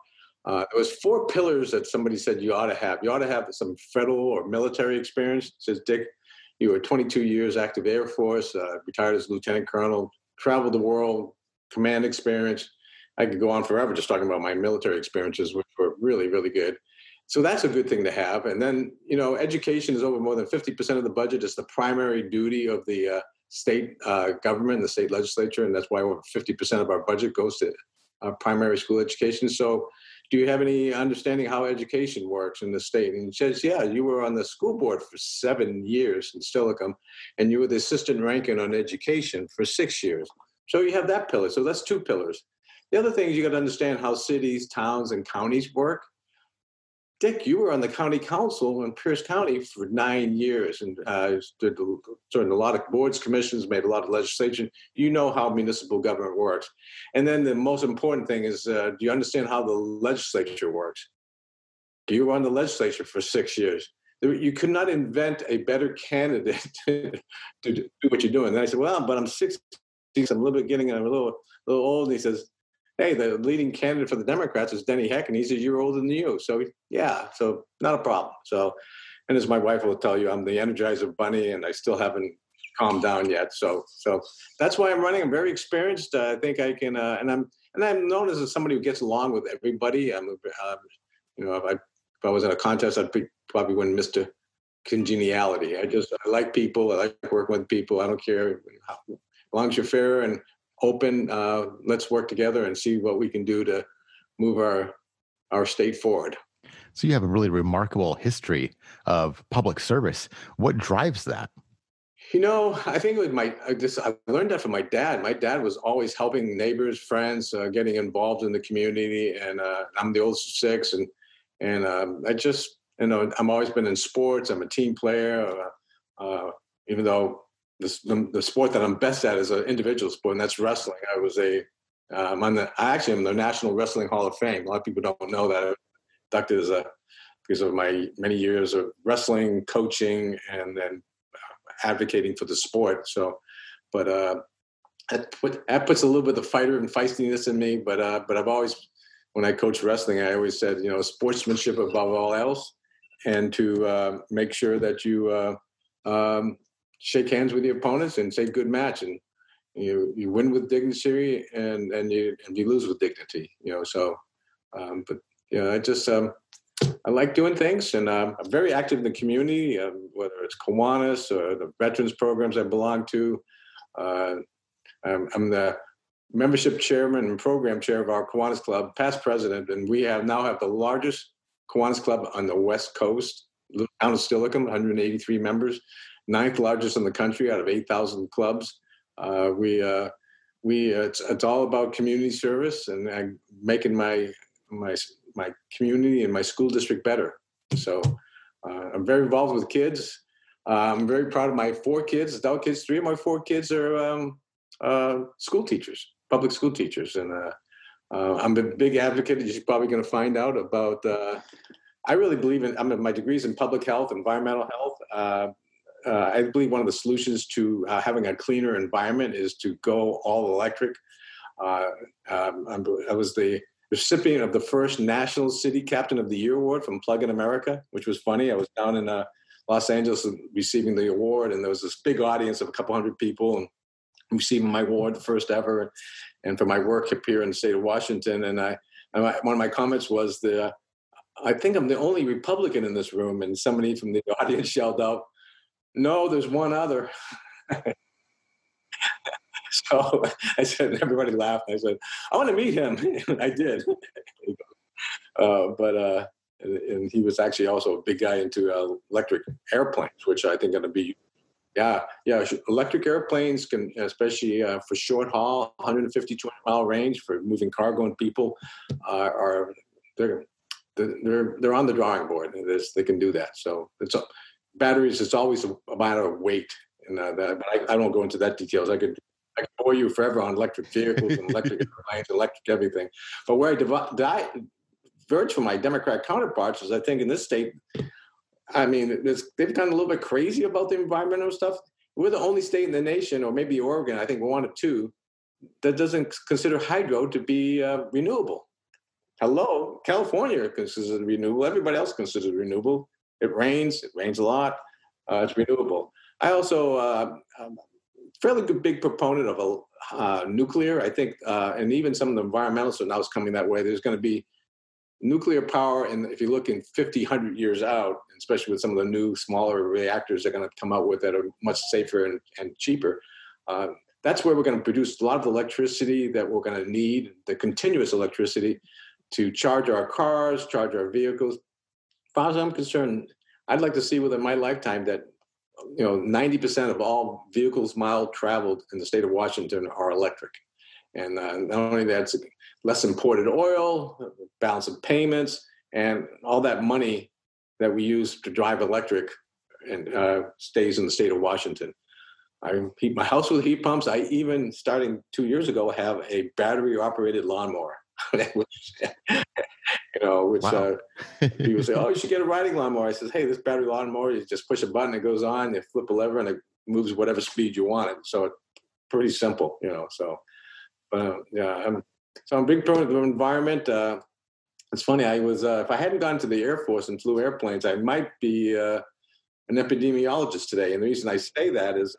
There was 4 pillars that somebody said you ought to have. You ought to have some federal or military experience. It says, Dick, you were 22 years active Air Force, retired as lieutenant colonel, traveled the world, command experience. I could go on forever just talking about my military experiences, which were really, really good. So that's a good thing to have. And then, education is over more than 50% of the budget. It's the primary duty of the state government, the state legislature, and that's why over 50% of our budget goes to primary school education. So do you have any understanding how education works in the state? And he says, yeah, you were on the school board for 7 years in Stillicum, and you were the assistant ranking on education for 6 years. So you have that pillar. So that's 2 pillars. The other thing is you got to understand how cities, towns, and counties work. Dick, you were on the county council in Pierce County for 9 years and did a lot of boards, commissions, made a lot of legislation. You know how municipal government works. And then the most important thing is, do you understand how the legislature works? You were on the legislature for 6 years. You could not invent a better candidate to do what you're doing. And I said, well, but I'm 60, so I'm a little bit getting a little old. And he says, hey, the leading candidate for the Democrats is Denny Heck, and he's a year older than you. So, yeah, so not a problem. So, and as my wife will tell you, I'm the Energizer Bunny, and I still haven't calmed down yet. So that's why I'm running. I'm very experienced. I think I can, and I'm known as somebody who gets along with everybody. If I was in a contest, I'd probably win Mr. Congeniality. I like people. I like working with people. I don't care as long as you're fair and open, let's work together and see what we can do to move our state forward. So you have a really remarkable history of public service. What drives that? I think it was I learned that from my dad. My dad was always helping neighbors, friends, getting involved in the community, and I'm the oldest of six, and I just, I'm always been in sports. I'm a team player, even though the sport that I'm best at is an individual sport, and that's wrestling. I actually am in the National Wrestling Hall of Fame. A lot of people don't know that. I'm inducted because of my many years of wrestling, coaching, and then advocating for the sport. So, but that puts a little bit of fighter and feistiness in me. But I've always, when I coach wrestling, I always said, sportsmanship above all else, and to make sure that you shake hands with your opponents and say good match, and you win with dignity and you lose with dignity. I like doing things, and I'm very active in the community, whether it's Kiwanis or the veterans programs I belong to. I'm the membership chairman and program chair of our Kiwanis Club, past president, and we now have the largest Kiwanis Club on the West Coast, little town of Steilacoom, 183 members, ninth largest in the country out of 8,000 clubs. It's all about community service and making my community and my school district better. So I'm very involved with kids. I'm very proud of my 4 kids, adult kids. 3 of my 4 kids are school teachers, public school teachers. And I'm a big advocate, as you're probably going to find out, about, I really believe my degree's in public health, environmental health. I believe one of the solutions to having a cleaner environment is to go all electric. I was the recipient of the first National City Captain of the Year award from Plug in America, which was funny. I was down in Los Angeles receiving the award, and there was this big audience of a couple hundred people and receiving my award, the first ever, and for my work up here in the state of Washington. And one of my comments was, I think I'm the only Republican in this room, and somebody from the audience yelled out, "No, there's one other." So I said, everybody laughed. I said, "I want to meet him." I did. And he was actually also a big guy into electric airplanes, which I think are going to be, electric airplanes can, especially for short haul, 150, 200-mile range for moving cargo and people, they're on the drawing board. They can do that. So batteries. It's always a matter of weight, and but I don't go into that details. I could bore you forever on electric vehicles and electric airplanes, electric everything. But where I diverge from my Democrat counterparts is, I think in this state, I mean, they've gotten a little bit crazy about the environmental stuff. We're the only state in the nation, or maybe Oregon, I think one of 2, that doesn't consider hydro to be renewable. Hello, California considers it renewable. Everybody else considers it renewable. It rains a lot. It's renewable. I also fairly big proponent of nuclear. I think, and even some of the environmentalists are now coming that way. There's going to be nuclear power, and if you look in 50, 100 years out, especially with some of the new smaller reactors they're going to come out with that are much safer and cheaper, that's where we're going to produce a lot of the electricity that we're going to need, the continuous electricity, to charge our cars, charge our vehicles. As far as I'm concerned, I'd like to see within my lifetime that 90% of all vehicles mile traveled in the state of Washington are electric. And not only that, it's less imported oil, balance of payments, and all that money that we use to drive electric and stays in the state of Washington. I heat my house with heat pumps. I even, starting 2 years ago, have a battery-operated lawnmower. Which Wow. People say, "Oh, you should get a riding lawnmower." I says, "Hey, this battery lawnmower, you just push a button, it goes on, you flip a lever, and it moves whatever speed you want it." So it's pretty simple, So, I'm a big proponent of the environment. It's funny. I was, if I hadn't gone to the Air Force and flew airplanes, I might be an epidemiologist today. And the reason I say that is,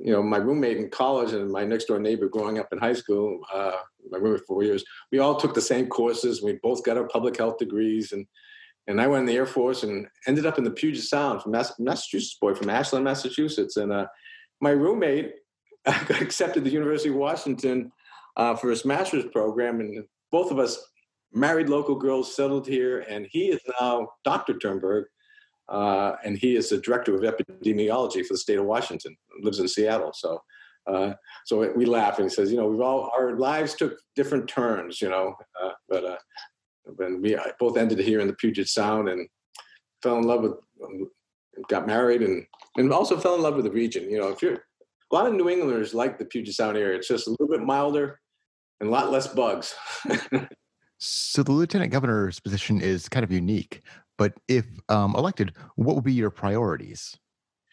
my roommate in college and my next door neighbor growing up in high school, my roommate for 4 years, we all took the same courses. We both got our public health degrees. And I went in the Air Force and ended up in the Puget Sound, from Massachusetts boy, from Ashland, Massachusetts. And my roommate got accepted to the University of Washington for his master's program. And both of us married local girls, settled here. And he is now, Dr. Turnberg, and he is the director of epidemiology for the state of Washington. Lives in Seattle, so we laugh, and he says, our lives took different turns, but when we both ended here in the Puget Sound and fell in love with, got married, and also fell in love with the region. If you're a lot of New Englanders like the Puget Sound area, it's just a little bit milder and a lot less bugs. So the lieutenant governor's position is kind of unique, but if elected, what would be your priorities?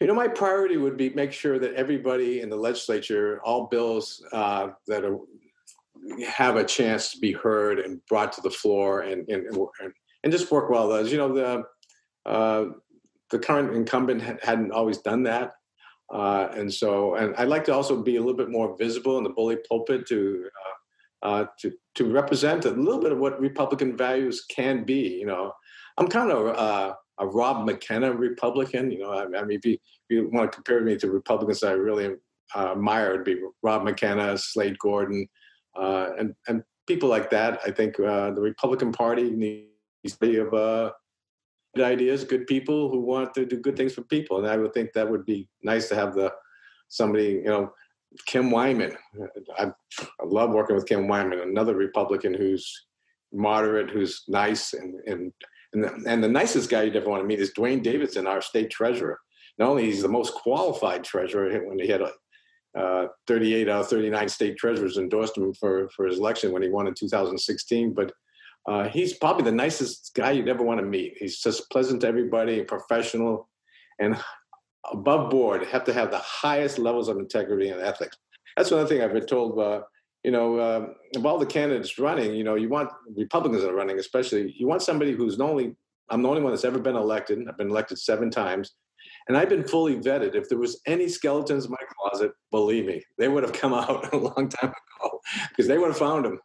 My priority would be make sure that everybody in the legislature, all bills that have a chance to be heard and brought to the floor and just work well. The current incumbent hadn't always done that. And I'd like to also be a little bit more visible in the bully pulpit to represent a little bit of what Republican values can be. I'm kind of a Rob McKenna Republican. If you want to compare me to Republicans I really admire, it'd be Rob McKenna, Slade Gordon, and people like that. I think the Republican Party needs to be of good ideas, good people who want to do good things for people. And I would think that would be nice to have somebody, Kim Wyman. I love working with Kim Wyman, another Republican who's moderate, who's nice, and the nicest guy you'd ever want to meet is Dwayne Davidson, our state treasurer. Not only he's the most qualified treasurer, when he had 38 out of 39 state treasurers endorsed him for his election when he won in 2016, but he's probably the nicest guy you'd ever want to meet. He's just pleasant to everybody, professional, and above board. Have to have the highest levels of integrity and ethics. That's one thing I've been told. Of all the candidates running, you want Republicans that are running, especially, you want somebody who's I'm the only one that's ever been elected. I've been elected 7 times, and I've been fully vetted. If there was any skeletons in my closet, believe me, they would have come out a long time ago because they would have found them.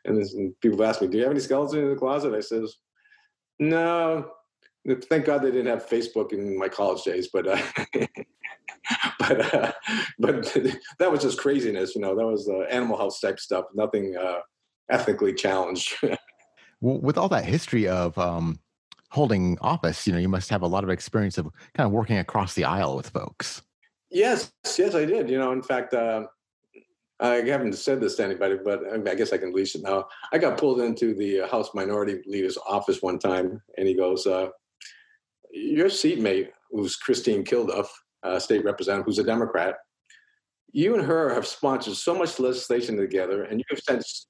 And people ask me, "Do you have any skeletons in the closet?" I says, "No. Thank God they didn't have Facebook in my college days, but that was just craziness, That was Animal House type stuff, nothing ethically challenged." Well, with all that history of holding office, you must have a lot of experience of kind of working across the aisle with folks. Yes, I did. In fact, I haven't said this to anybody, but I guess I can release it now. I got pulled into the House Minority Leader's office one time, and he goes, "Your seatmate, who's Christine Kilduff, state representative, who's a Democrat, you and her have sponsored so much legislation together, and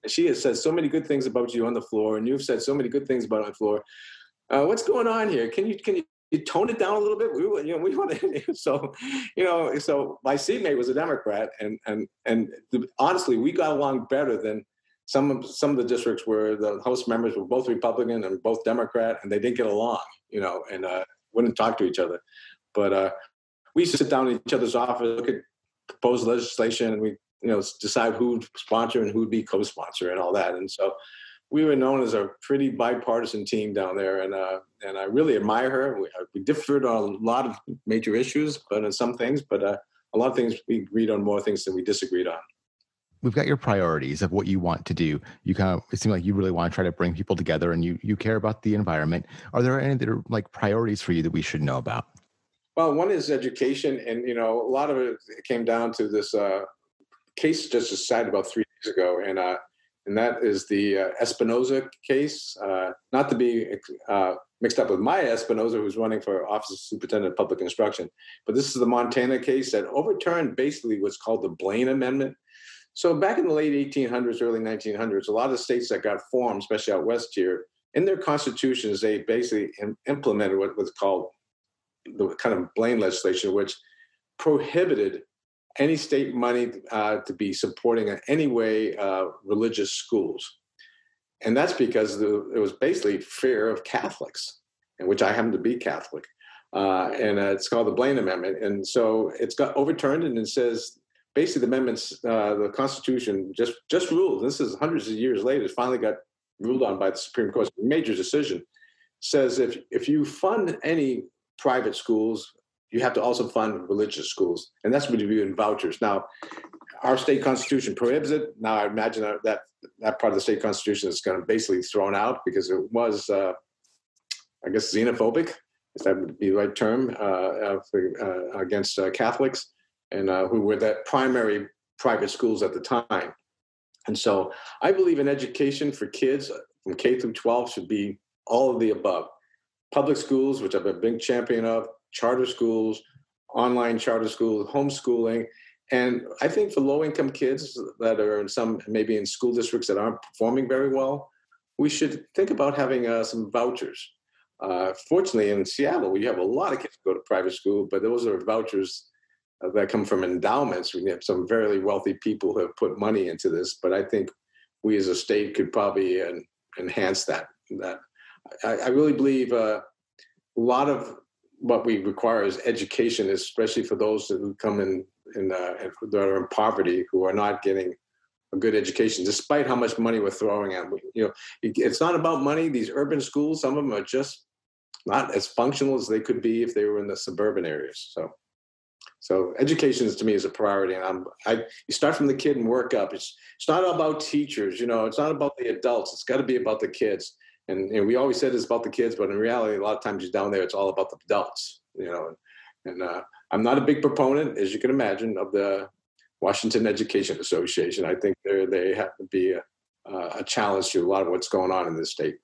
she has said so many good things about you on the floor, and you've said so many good things about her on the floor. What's going on here? Can you tone it down a little bit? We want to." So my seatmate was a Democrat, and honestly, we got along better than some of the districts where the House members were both Republican and both Democrat, and they didn't get along, and wouldn't talk to each other. But we used to sit down in each other's office, look at proposed legislation, and we decide who'd sponsor and who'd be co-sponsor and all that. And so we were known as a pretty bipartisan team down there, and I really admire her. We differed on a lot of major issues, but on some things, but a lot of things we agreed on, more things than we disagreed on. We've got your priorities of what you want to do. It seems like you really want to try to bring people together, and you care about the environment. Are there any that are like priorities for you that we should know about? Well, one is education, and a lot of it came down to this case just decided about 3 days ago, and that is the Espinoza case, not to be mixed up with Maya Espinoza, who's running for office of superintendent of public instruction. But this is the Montana case that overturned basically what's called the Blaine Amendment. So back in the late 1800s, early 1900s, a lot of the states that got formed, especially out west here, in their constitutions, they basically implemented what was called the kind of Blaine legislation, which prohibited any state money to be supporting in any way religious schools. And that's because it was basically fear of Catholics, in which I happen to be Catholic. And it's called the Blaine Amendment. And so it's got overturned, and it says, basically the amendments, the Constitution just ruled, this is hundreds of years later, it finally got ruled on by the Supreme Court, a major decision, says if you fund any private schools, you have to also fund religious schools. And that's what you do in vouchers. Now, our state constitution prohibits it. Now, I imagine that part of the state constitution is going to basically thrown out because it was, I guess, xenophobic. if that would be the right term, against Catholics, and who were the primary private schools at the time. And so I believe in education for kids from K through 12 should be all of the above. Public schools, which I'm a big champion of, charter schools, online charter schools, homeschooling. And I think for low-income kids that are maybe in school districts that aren't performing very well, we should think about having some vouchers. Fortunately, in Seattle, we have a lot of kids who go to private school, but those are vouchers that come from endowments. We have some very wealthy people who have put money into this, but I think we as a state could probably enhance that. I really believe a lot of what we require is education, especially for those who come that are in poverty, who are not getting a good education, despite how much money we're throwing at them. It's not about money. These urban schools, some of them are just not as functional as they could be if they were in the suburban areas. So education to me is a priority, and you start from the kid and work up. It's not about teachers, it's not about the adults. It's got to be about the kids. And we always said it's about the kids, but in reality, a lot of times you're down there, it's all about the adults, And I'm not a big proponent, as you can imagine, of the Washington Education Association. I think they have to be a challenge to a lot of what's going on in this state.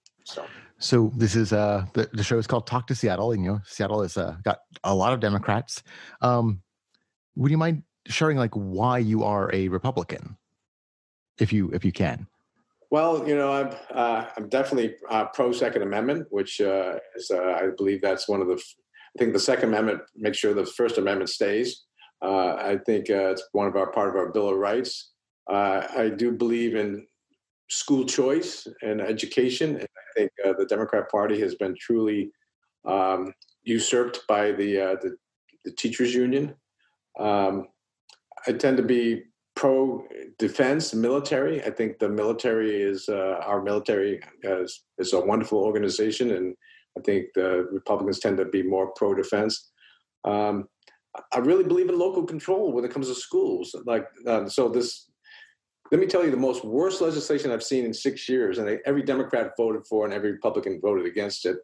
So this is the show is called Talk to Seattle, and Seattle has got a lot of Democrats. Would you mind sharing why you are a Republican, if you can? Well, I'm definitely pro Second Amendment, which is I believe that's one of I think the Second Amendment makes sure the First Amendment stays. I think it's part of our Bill of Rights. I do believe in school choice and education. And I think the Democrat Party has been truly usurped by the teachers union. I tend to be pro-defense, military. I think the military our military is a wonderful organization, and I think the Republicans tend to be more pro-defense. I really believe in local control when it comes to schools. Let me tell you, the most worst legislation I've seen in 6 years, and every Democrat voted for and every Republican voted against it.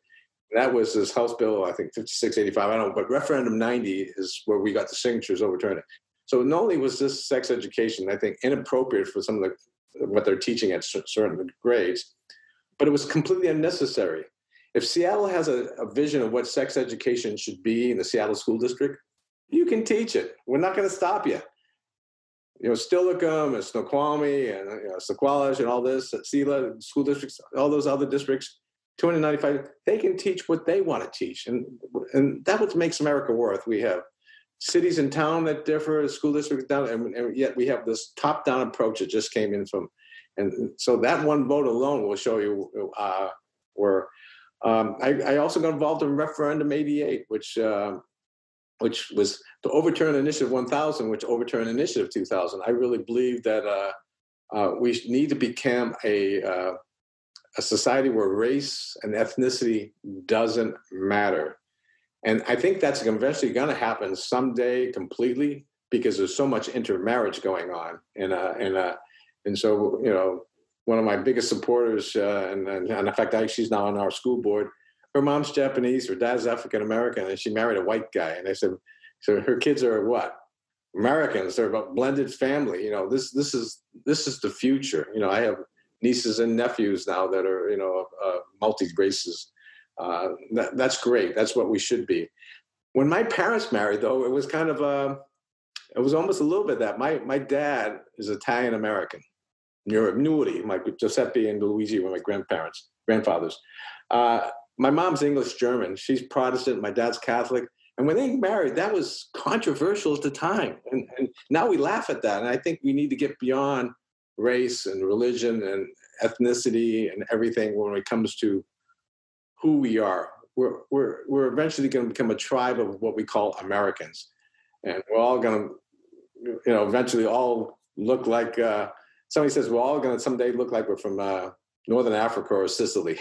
That was this House bill, I think 5685. I don't know, but referendum 90 is where we got the signatures overturned. So not only was this sex education, I think, inappropriate for some of what they're teaching at certain grades, but it was completely unnecessary. If Seattle has a vision of what sex education should be in the Seattle School District, you can teach it. We're not going to stop you. Steilacoom and Snoqualmie and Sequoia and all this, SELA school districts, all those other districts, 295, they can teach what they want to teach. And that's what makes America worth. We have cities in town that differ, school districts down, and yet we have this top-down approach that just came in from. And so that one vote alone will show you where. I also got involved in Referendum 88, which was to overturn Initiative 1000, which overturned Initiative 2000. I really believe that we need to become a society where race and ethnicity doesn't matter. And I think that's eventually going to happen someday completely, because there's so much intermarriage going on. And so, one of my biggest supporters, and in fact, she's now on our school board. Her mom's Japanese, her dad's African-American, and she married a white guy. And I said, so her kids are what? Americans. They're a blended family. This is the future. I have nieces and nephews now that are, multi-races. That's great. That's what we should be. When my parents married, though, it was kind of it was almost a little bit that. My dad is Italian-American. Muri, Giuseppe and Luigi were my grandfathers. My mom's English-German. She's Protestant. My dad's Catholic. And when they married, that was controversial at the time. And now we laugh at that. And I think we need to get beyond race and religion and ethnicity and everything when it comes to who we are. We're eventually going to become a tribe of what we call Americans. And we're all going to, eventually all look like, somebody says we're all going to someday look like we're from Northern Africa or Sicily.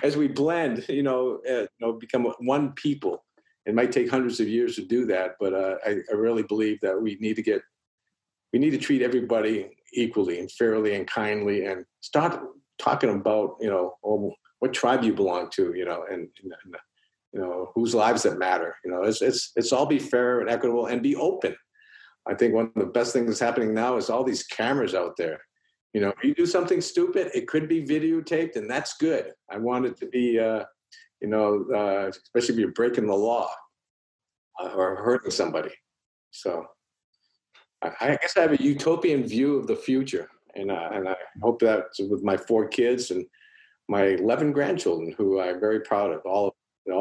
As we blend, become one people. It might take hundreds of years to do that, but I really believe that we need to treat everybody equally and fairly and kindly, and start talking about, what what tribe you belong to, and whose lives that matter. It's all be fair and equitable and be open. I think one of the best things happening now is all these cameras out there. If you do something stupid, it could be videotaped, and that's good. I want it to be, especially if you're breaking the law or hurting somebody. So I guess I have a utopian view of the future, and I hope that with my 4 kids and my 11 grandchildren, who I'm very proud of, all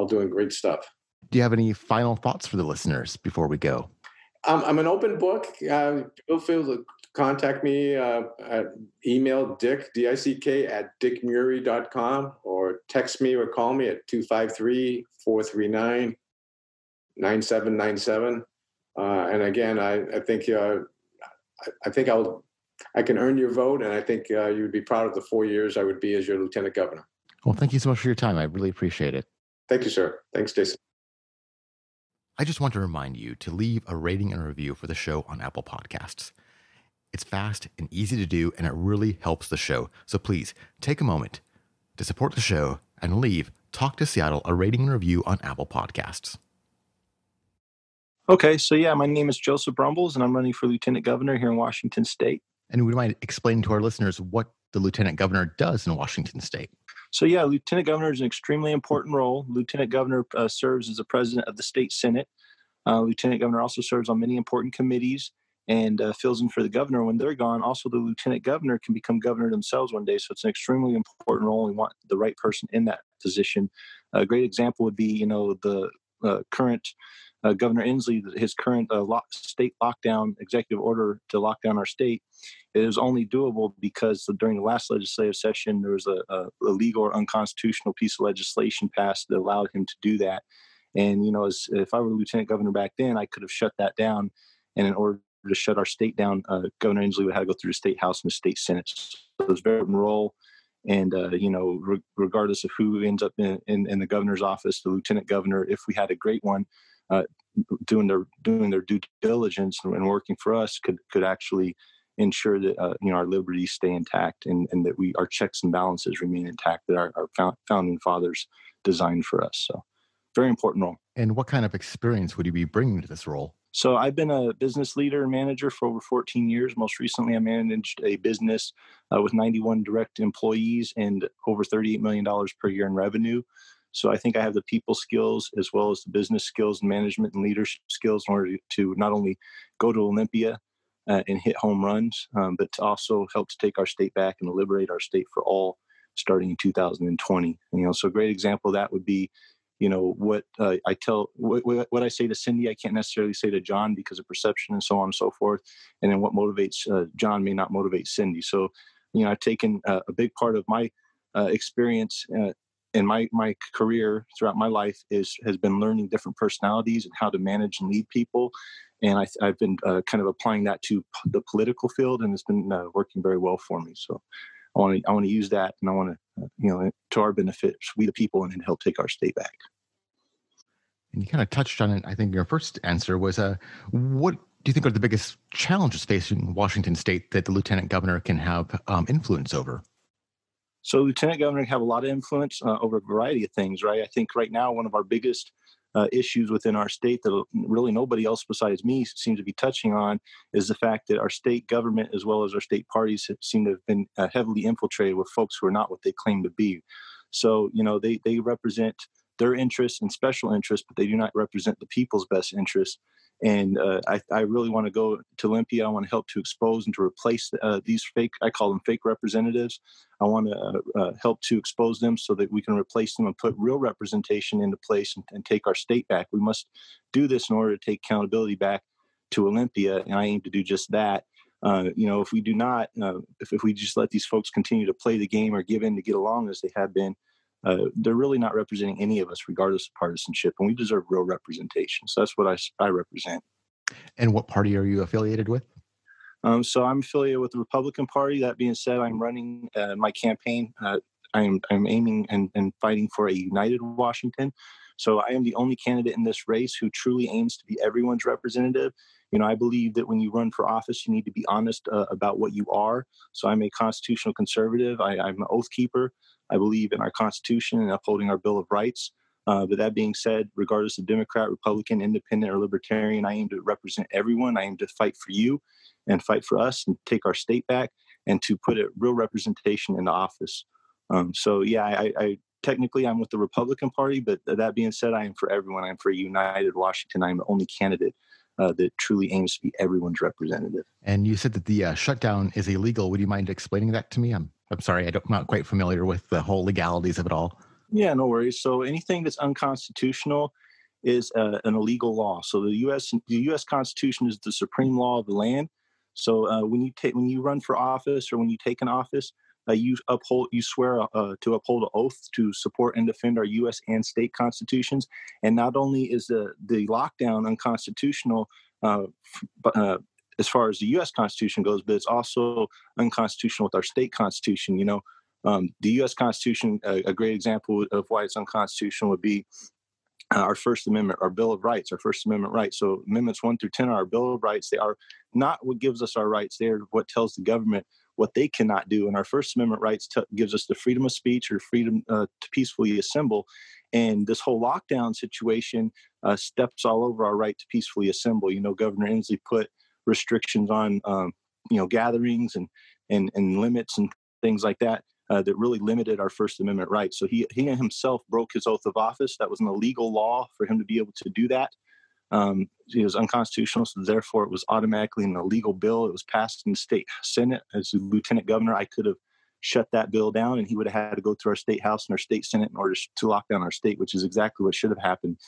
doing great stuff. Do you have any final thoughts for the listeners before we go? I'm an open book. Feel free to contact me at email Dick, D-I-C-K, at dickmuri.com, or text me or call me at 253-439-9797. And again, I think I can earn your vote, and I think you would be proud of the 4 years I would be as your lieutenant governor. Well, thank you so much for your time. I really appreciate it. Thank you, sir. Thanks, Jason. I just want to remind you to leave a rating and review for the show on Apple Podcasts. It's fast and easy to do, and it really helps the show. So please take a moment to support the show and leave Talk to Seattle a rating and review on Apple Podcasts. Okay, so yeah, my name is Joseph Brumbles, and I'm running for lieutenant governor here in Washington State. And would you mind explaining to our listeners what the lieutenant governor does in Washington State? So yeah, lieutenant governor is an extremely important role. Lieutenant governor serves as the president of the state senate. Lieutenant governor also serves on many important committees and fills in for the governor when they're gone. Also, the lieutenant governor can become governor themselves one day. So it's an extremely important role. We want the right person in that position. A great example would be, the current Governor Inslee, his current state lockdown executive order to lock down our state. It was only doable because during the last legislative session, there was a illegal or unconstitutional piece of legislation passed that allowed him to do that. And, if I were lieutenant governor back then, I could have shut that down. And in order to shut our state down, Governor Inslee would have to go through the state house and the state senate. So it was a very important role. And, regardless of who ends up in the governor's office, the lieutenant governor, if we had a great one, doing their due diligence and working for us could actually ensure that our liberties stay intact and that our checks and balances remain intact that our founding fathers designed for us. So very important role. And what kind of experience would you be bringing to this role? So I've been a business leader and manager for over 14 years. Most recently, I managed a business with 91 direct employees and over $38 million per year in revenue. So I think I have the people skills as well as the business skills and management and leadership skills in order to not only go to Olympia and hit home runs, but to also help to take our state back and liberate our state for all starting in 2020. So a great example of that would be, what I say to Cindy, I can't necessarily say to John because of perception and so on and so forth. And then what motivates John may not motivate Cindy. So, I've taken a big part of my experience in my career throughout my life has been learning different personalities and how to manage and lead people. And I've been kind of applying that to the political field, and it's been working very well for me. So I want to use that, and I want to, to our benefit, we the people, and help take our state back. And you kind of touched on it. I think your first answer was, what do you think are the biggest challenges facing Washington State that the lieutenant governor can have influence over? So lieutenant governor can have a lot of influence over a variety of things, right? I think right now one of our biggest issues within our state that really nobody else besides me seems to be touching on is the fact that our state government as well as our state parties seem to have been heavily infiltrated with folks who are not what they claim to be. So, they represent their interests and special interests, but they do not represent the people's best interests. And I really want to go to Olympia. I want to help to expose and to replace these I call them fake representatives. I want to help to expose them so that we can replace them and put real representation into place and take our state back. We must do this in order to take accountability back to Olympia, and I aim to do just that. If we do not, if we just let these folks continue to play the game or give in to get along as they have been, they're really not representing any of us, regardless of partisanship, and we deserve real representation. So that's what I represent. And what party are you affiliated with? So I'm affiliated with the Republican Party. That being said, I'm running my campaign. I'm aiming and fighting for a united Washington. So I am the only candidate in this race who truly aims to be everyone's representative. I believe that when you run for office, you need to be honest about what you are. So I'm a constitutional conservative. I'm an oath keeper. I believe in our Constitution and upholding our Bill of Rights. But that being said, regardless of Democrat, Republican, Independent, or Libertarian, I aim to represent everyone. I aim to fight for you and fight for us and take our state back and to put a real representation in the office. I technically I'm with the Republican Party, but that being said, I am for everyone. I'm for a united Washington. I'm the only candidate that truly aims to be everyone's representative. And you said that the shutdown is illegal. Would you mind explaining that to me? I'm sorry, I'm not quite familiar with the whole legalities of it all. Yeah, no worries. So anything that's unconstitutional is an illegal law. So the U.S. Constitution is the supreme law of the land. So when you run for office or when you take an office, you swear to uphold an oath to support and defend our U.S. and state constitutions. And not only is the lockdown unconstitutional as far as the U.S. Constitution goes, but it's also unconstitutional with our state constitution. The U.S. Constitution, a great example of why it's unconstitutional would be our First Amendment, our Bill of Rights, our First Amendment rights. So Amendments 1 through 10 are our Bill of Rights. They are not what gives us our rights. They are what tells the government what they cannot do. And our First Amendment rights gives us the freedom of speech or freedom to peacefully assemble. And this whole lockdown situation steps all over our right to peacefully assemble. Governor Inslee put restrictions on, gatherings and limits and things like that. That really limited our First Amendment rights. So he himself broke his oath of office. That was an illegal law for him to be able to do that. It was unconstitutional, so therefore it was automatically an illegal bill. It was passed in the state Senate. As a lieutenant governor, I could have shut that bill down, and he would have had to go through our state house and our state Senate in order to lock down our state, which is exactly what should have happened.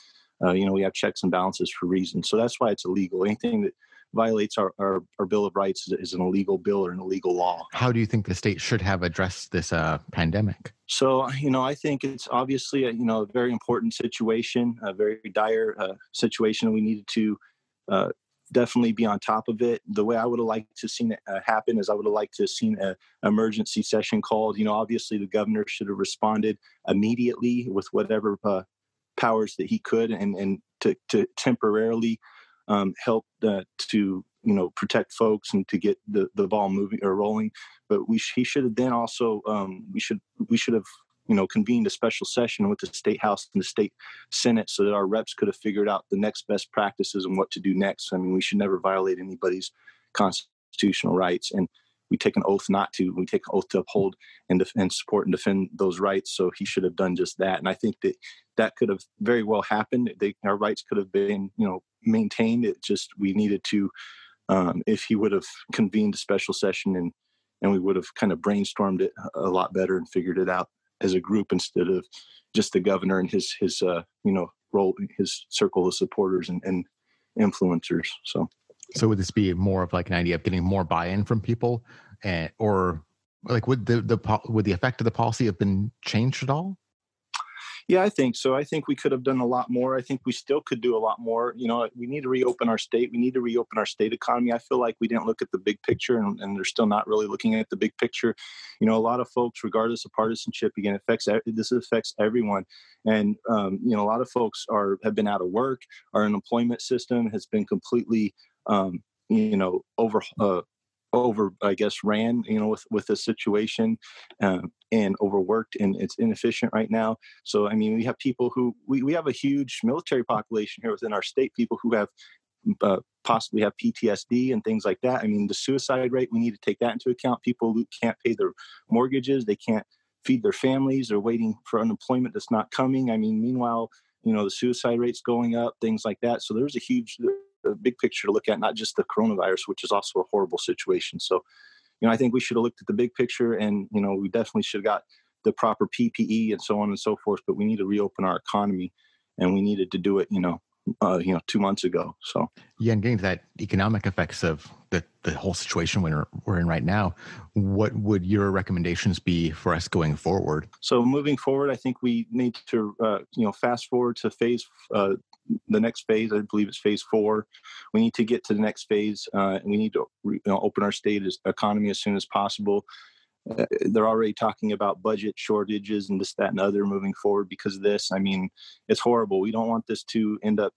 We have checks and balances for reasons. So that's why it's illegal. Anything that violates our Bill of Rights is an illegal bill or an illegal law. How do you think the state should have addressed this pandemic? So, I think it's obviously a very important situation, a very dire situation. We needed to definitely be on top of it. The way I would have liked to seen it happen is I would have liked to have seen an emergency session called. Obviously the governor should have responded immediately with whatever powers that he could and to temporarily help to protect folks and to get the ball moving or rolling. But he should have then also we should have convened a special session with the state house and the state Senate so that our reps could have figured out the next best practices and what to do next. I mean, we should never violate anybody's constitutional rights, and we take an oath not to. We take an oath to uphold and support and defend those rights. So he should have done just that. And I think that could have very well happened. Our rights could have been, maintained. It just, we needed to, if he would have convened a special session and we would have kind of brainstormed it a lot better and figured it out as a group instead of just the governor and his role, his circle of supporters and influencers. So would this be more of like an idea of getting more buy-in from people, or like would the effect of the policy have been changed at all? Yeah, I think so. I think we could have done a lot more. I think we still could do a lot more. We need to reopen our state. We need to reopen our state economy. I feel like we didn't look at the big picture, and they're still not really looking at the big picture. A lot of folks, regardless of partisanship, again, this affects everyone. And, a lot of folks have been out of work. Our unemployment system has been completely, over, I guess, ran, with the situation and overworked, and it's inefficient right now. So, I mean, we have people who, we have a huge military population here within our state, people who have possibly have PTSD and things like that. I mean, the suicide rate, we need to take that into account. People who can't pay their mortgages, they can't feed their families, they're waiting for unemployment that's not coming. I mean, meanwhile, the suicide rate's going up, things like that. So there's a big picture to look at, not just the coronavirus, which is also a horrible situation. So, I think we should have looked at the big picture, and, we definitely should have got the proper PPE and so on and so forth, but we need to reopen our economy, and we needed to do it, 2 months ago. So, yeah. And getting to that economic effects of the whole situation we're in right now, what would your recommendations be for us going forward? So moving forward, I think we need to, fast forward to the next phase. I believe it's phase 4. We need to get to the next phase, and we need to open our state economy as soon as possible. They're already talking about budget shortages and this, that, and other moving forward because of this. I mean, it's horrible. We don't want this to end up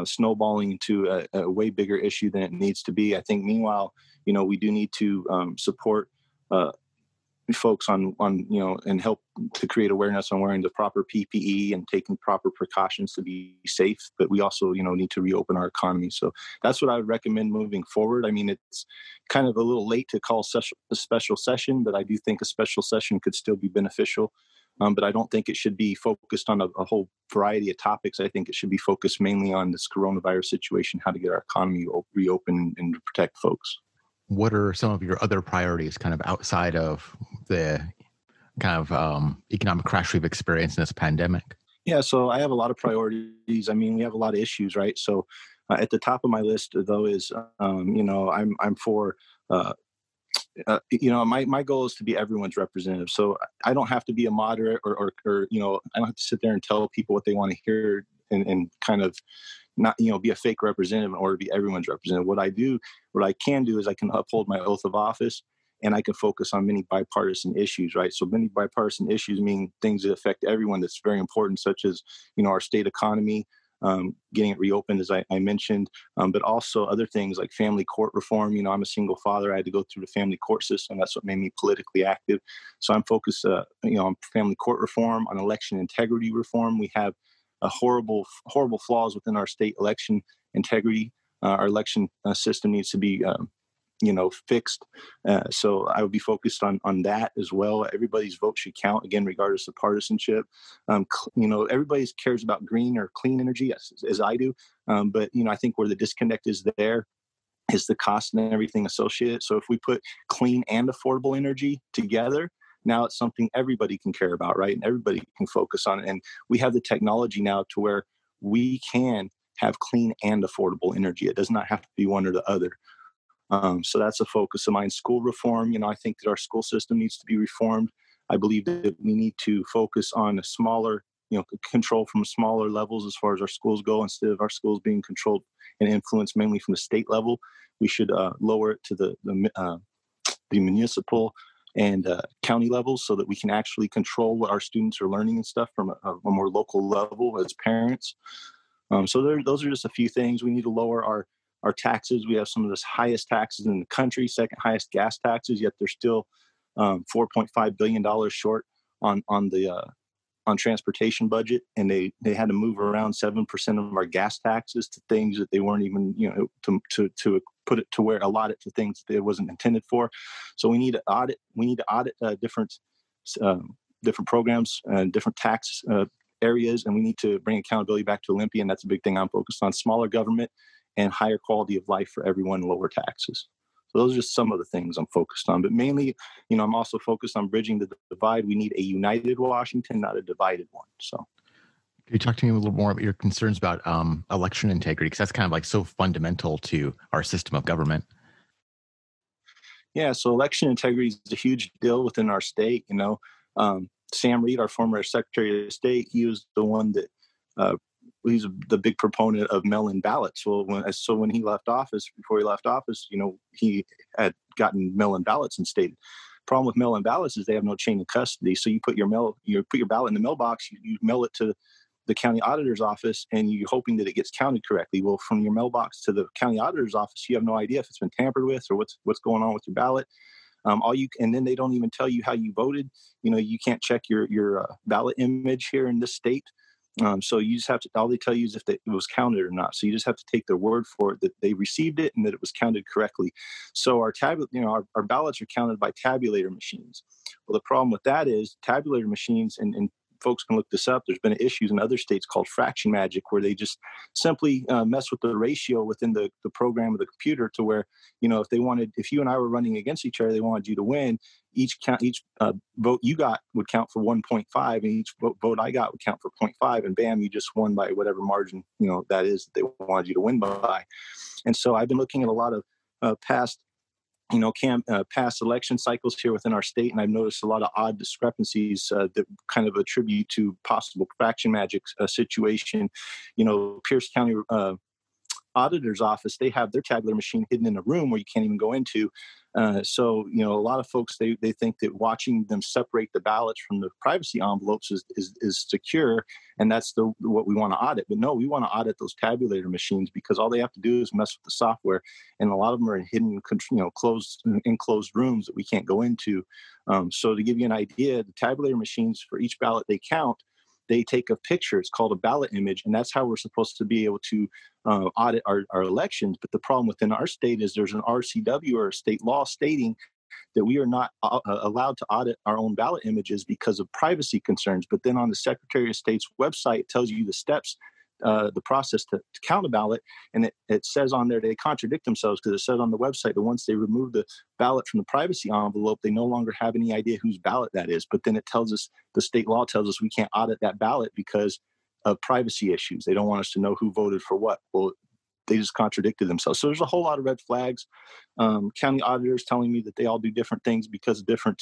snowballing into a way bigger issue than it needs to be. I think, meanwhile, we do need to support folks on and help to create awareness on wearing the proper PPE and taking proper precautions to be safe. But we also, need to reopen our economy. So that's what I would recommend moving forward. I mean, it's kind of a little late to call a special session, but I do think a special session could still be beneficial. But I don't think it should be focused on a whole variety of topics. I think it should be focused mainly on this coronavirus situation, how to get our economy reopened and to protect folks. What are some of your other priorities kind of outside of the kind of economic crash we've experienced in this pandemic? Yeah, so I have a lot of priorities. I mean, we have a lot of issues, right? So at the top of my list, though, is, I'm for, my goal is to be everyone's representative. So I don't have to be a moderate or I don't have to sit there and tell people what they want to hear and kind of not, be a fake representative in order to be everyone's representative. What I can do is I can uphold my oath of office, and I can focus on many bipartisan issues, right? So many bipartisan issues mean things that affect everyone that's very important, such as, our state economy, getting it reopened, as I mentioned, but also other things like family court reform. I'm a single father. I had to go through the family court system. That's what made me politically active. So I'm focused, on family court reform, on election integrity reform. We have horrible flaws within our state election integrity. Our election system needs to be, fixed. So I would be focused on that as well. Everybody's vote should count, again, regardless of partisanship. Everybody cares about green or clean energy, as I do. But I think where the disconnect is there is the cost and everything associated. So if we put clean and affordable energy together, now it's something everybody can care about, right? And everybody can focus on it. And we have the technology now to where we can have clean and affordable energy. It does not have to be one or the other. So that's a focus of mine. School reform, I think that our school system needs to be reformed. I believe that we need to focus on a smaller, control from smaller levels as far as our schools go. Instead of our schools being controlled and influenced mainly from the state level, we should lower it to the municipal and county levels so that we can actually control what our students are learning and stuff from a more local level as parents. So those are just a few things. We need to lower our taxes. We have some of the highest taxes in the country, second highest gas taxes, yet they're still $4.5 billion short on transportation budget. And they had to move around 7% of our gas taxes to things that they weren't even, to put it to where allot it to things that it wasn't intended for. So we need to audit different programs and different tax areas. And we need to bring accountability back to Olympia. And that's a big thing I'm focused on: smaller government and higher quality of life for everyone, lower taxes. So those are just some of the things I'm focused on. But mainly, I'm also focused on bridging the divide. We need a united Washington, not a divided one. So can you talk to me a little more about your concerns about election integrity? Because that's kind of like so fundamental to our system of government. Yeah, so election integrity is a huge deal within our state. Sam Reed, our former Secretary of State, he was the one that he's the big proponent of mail-in ballots. Well, when he left office, he had gotten mail-in ballots instated. Problem with mail-in ballots is they have no chain of custody. So you put your ballot in the mailbox, you mail it to the county auditor's office, and you're hoping that it gets counted correctly. Well, from your mailbox to the county auditor's office, you have no idea if it's been tampered with or what's going on with your ballot. And then they don't even tell you how you voted. You can't check your ballot image here in this state. So you just have to, all they tell you is if it was counted or not. So you just have to take their word for it that they received it and that it was counted correctly. So our ballots are counted by tabulator machines. Well, the problem with that is tabulator machines, and folks can look this up, there's been issues in other states called fraction magic, where they just simply mess with the ratio within the program of the computer to where, if you and I were running against each other, they wanted you to win, each vote you got would count for 1.5, and each vote I got would count for 0.5, and bam, you just won by whatever margin, that is that they wanted you to win by. And so I've been looking at a lot of past election cycles here within our state, and I've noticed a lot of odd discrepancies that kind of attribute to possible fraction magic situation. Pierce County auditor's office, they have their tabular machine hidden in a room where you can't even go into. So, a lot of folks, they think that watching them separate the ballots from the privacy envelopes is secure, and that's what we want to audit. But no, we want to audit those tabulator machines, because all they have to do is mess with the software, and a lot of them are in hidden, closed, enclosed rooms that we can't go into. So to give you an idea, the tabulator machines, for each ballot they count, they take a picture. It's called a ballot image, and that's how we're supposed to be able to audit our elections. But the problem within our state is there's an RCW, or a state law, stating that we are not allowed to audit our own ballot images because of privacy concerns. But then on the Secretary of State's website, it tells you the steps, the process to count a ballot. And it says on there, they contradict themselves, because it says on the website that once they remove the ballot from the privacy envelope, they no longer have any idea whose ballot that is. But then it tells us, the state law tells us, we can't audit that ballot because of privacy issues. They don't want us to know who voted for what. Well, they just contradicted themselves. So there's a whole lot of red flags. County auditors telling me that they all do different things because of different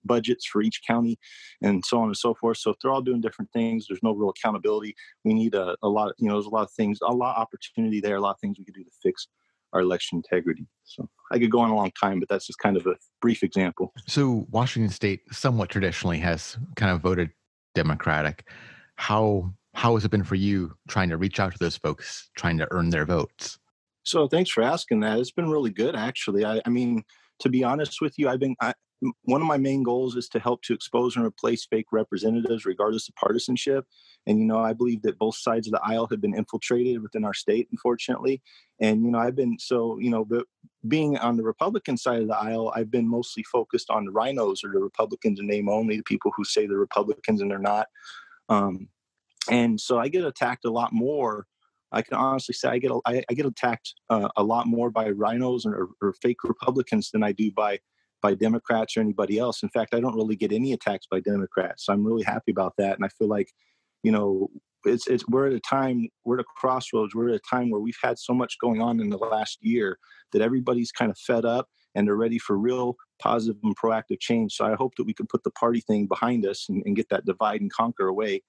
budgets for each county, and so on and so forth. So if they're all doing different things, there's no real accountability. We need a lot, there's a lot of things, a lot of opportunity there, a lot of things we could do to fix our election integrity. So I could go on a long time, but that's just kind of a brief example. So Washington State somewhat traditionally has kind of voted Democratic. How has it been for you trying to reach out to those folks, trying to earn their votes? So thanks for asking that. It's been really good, actually. I mean, to be honest with you, one of my main goals is to help to expose and replace fake representatives, regardless of partisanship. And, I believe that both sides of the aisle have been infiltrated within our state, unfortunately. And, but being on the Republican side of the aisle, I've been mostly focused on the rhinos, or the Republicans in name only, the people who say they're Republicans and they're not. And so I get attacked a lot more. I can honestly say I get attacked a lot more by rhinos or fake Republicans than I do by Democrats or anybody else. In fact, I don't really get any attacks by Democrats. So I'm really happy about that. And I feel like, we're at a crossroads. We're at a time where we've had so much going on in the last year that everybody's kind of fed up and they're ready for real positive and proactive change. So I hope that we can put the party thing behind us and get that divide and conquer away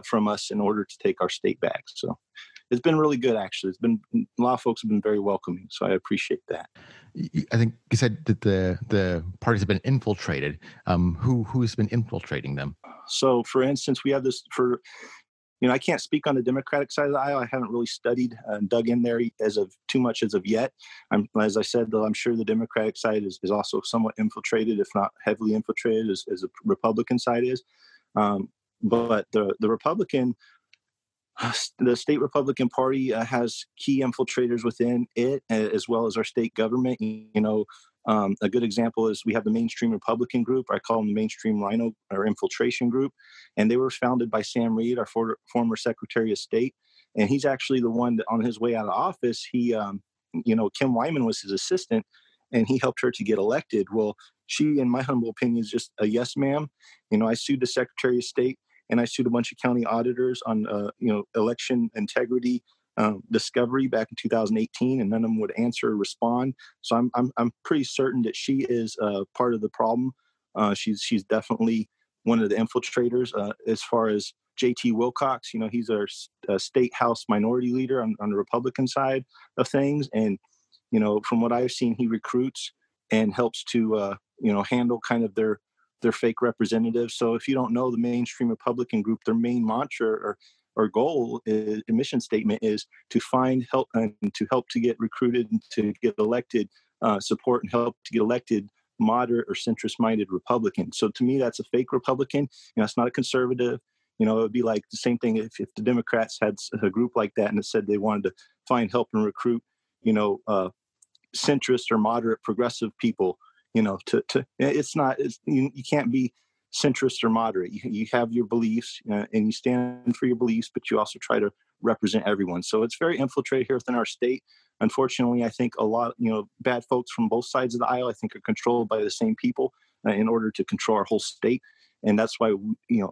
from us in order to take our state back. So it's been really good, actually. A lot of folks have been very welcoming, so I appreciate that. I think you said that the parties have been infiltrated. Who's been infiltrating them? So, for instance, we have this I can't speak on the Democratic side of the aisle. I haven't really studied and dug in there too much as of yet. As I said, though, I'm sure the Democratic side is also somewhat infiltrated, if not heavily infiltrated, as the Republican side is. But the state Republican Party has key infiltrators within it, as well as our state government. A good example is we have the mainstream Republican group. I call them the mainstream rhino or infiltration group. And they were founded by Sam Reed, our former Secretary of State. And he's actually the one that on his way out of office, Kim Wyman was his assistant, and he helped her to get elected. Well, she, in my humble opinion, is just a yes, ma'am. I sued the Secretary of State, and I sued a bunch of county auditors on, election integrity discovery back in 2018, and none of them would answer or respond. So I'm pretty certain that she is part of the problem. She's definitely one of the infiltrators. As far as J.T. Wilcox, he's our state House minority leader on the Republican side of things, and from what I've seen, he recruits and helps to handle kind of their fake representatives. So if you don't know, the mainstream Republican group, their main mantra or goal, mission statement is to find help and to help to get recruited and to get elected, support and help to get elected moderate or centrist-minded Republicans. So to me, that's a fake Republican. It's not a conservative. It would be like the same thing if the Democrats had a group like that and it said they wanted to find help and recruit, centrist or moderate progressive people. You can't be centrist or moderate. You have your beliefs and you stand for your beliefs, but you also try to represent everyone. So it's very infiltrated here within our state. Unfortunately, I think a lot, bad folks from both sides of the aisle, I think, are controlled by the same people in order to control our whole state. And that's why,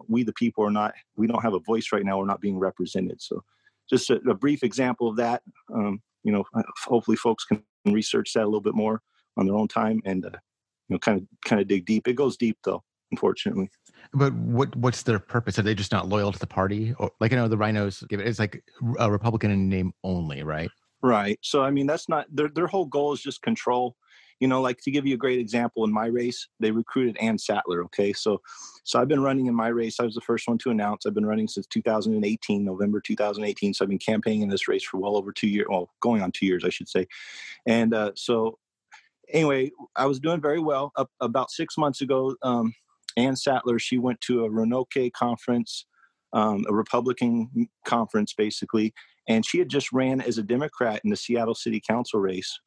we the people we don't have a voice right now. We're not being represented. So just a brief example of that. Hopefully folks can research that a little bit more on their own time and, kind of dig deep. It goes deep though, unfortunately. But what's their purpose? Are they just not loyal to the party? Or the rhinos, it's like a Republican in name only, right? Right. So, I mean, that's not their whole goal is just control. Like to give you a great example, in my race, they recruited Ann Sattler. Okay. So I've been running in my race. I was the first one to announce. I've been running since 2018, November 2018. So I've been campaigning in this race for well over 2 years. Well, going on 2 years, I should say. And so anyway, I was doing very well. About 6 months ago, Ann Sattler, she went to a Roanoke conference, a Republican conference, basically. And she had just ran as a Democrat in the Seattle City Council race,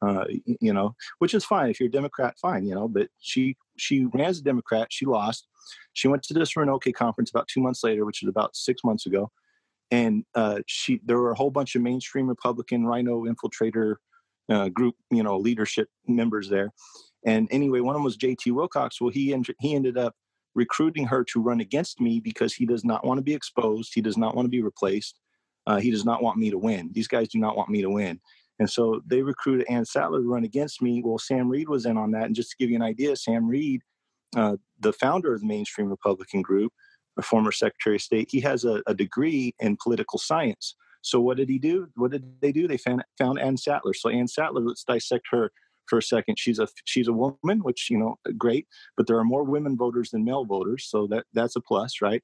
which is fine. If you're a Democrat, fine, but she ran as a Democrat. She lost. She went to this Roanoke conference about 2 months later, which is about 6 months ago. And there were a whole bunch of mainstream Republican rhino infiltrator group, leadership members there. And anyway, one of them was J.T. Wilcox. Well, he ended up recruiting her to run against me because he does not want to be exposed. He does not want to be replaced. He does not want me to win. These guys do not want me to win. And so they recruited Ann Sattler to run against me. Well, Sam Reed was in on that. And just to give you an idea, Sam Reed, the founder of the mainstream Republican group, a former Secretary of State, he has a degree in political science. So what did he do? What did they do? They found Ann Sattler. So Ann Sattler, let's dissect her for a second. She's a woman, which, great, but there are more women voters than male voters. So that's a plus, right?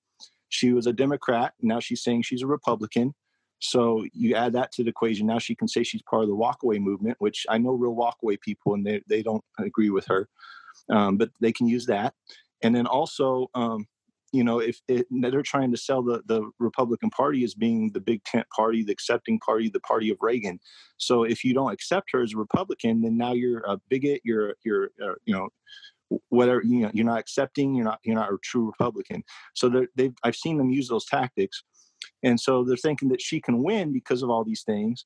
She was a Democrat. Now she's saying she's a Republican. So you add that to the equation. Now she can say she's part of the walkaway movement, which I know real walkaway people, and they don't agree with her. But they can use that. And then also, if they're trying to sell the Republican Party as being the big tent party, the accepting party, the party of Reagan. So if you don't accept her as a Republican, then now you're a bigot. You're whatever. You're not accepting. You're not a true Republican. So I've seen them use those tactics, and so they're thinking that she can win because of all these things,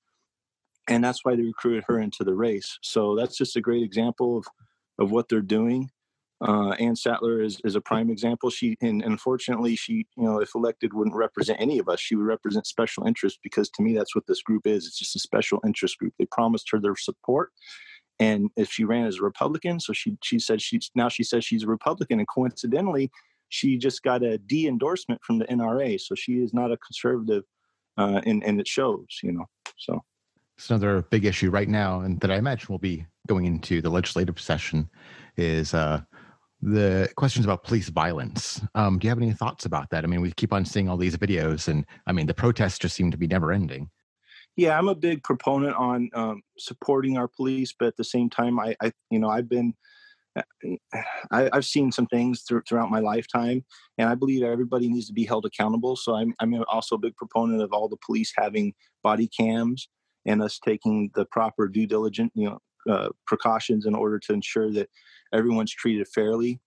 and that's why they recruited her into the race. So that's just a great example of what they're doing. Ann Sattler is a prime example. And unfortunately, she, if elected, wouldn't represent any of us. She would represent special interests, because to me, that's what this group is. It's just a special interest group. They promised her their support. And if she ran as a Republican, so she said she's a Republican. And coincidentally, she just got a de-endorsement from the NRA. So she is not a conservative, and it shows, so. It's another big issue right now, and that I imagine will be going into the legislative session, is the questions about police violence. Do you have any thoughts about that? I mean, we keep on seeing all these videos, and I mean, the protests just seem to be never ending. Yeah, I'm a big proponent on supporting our police, but at the same time, I've seen some things throughout my lifetime, and I believe everybody needs to be held accountable. So I'm also a big proponent of all the police having body cams and us taking the proper due diligence, precautions in order to ensure that everyone's treated fairly.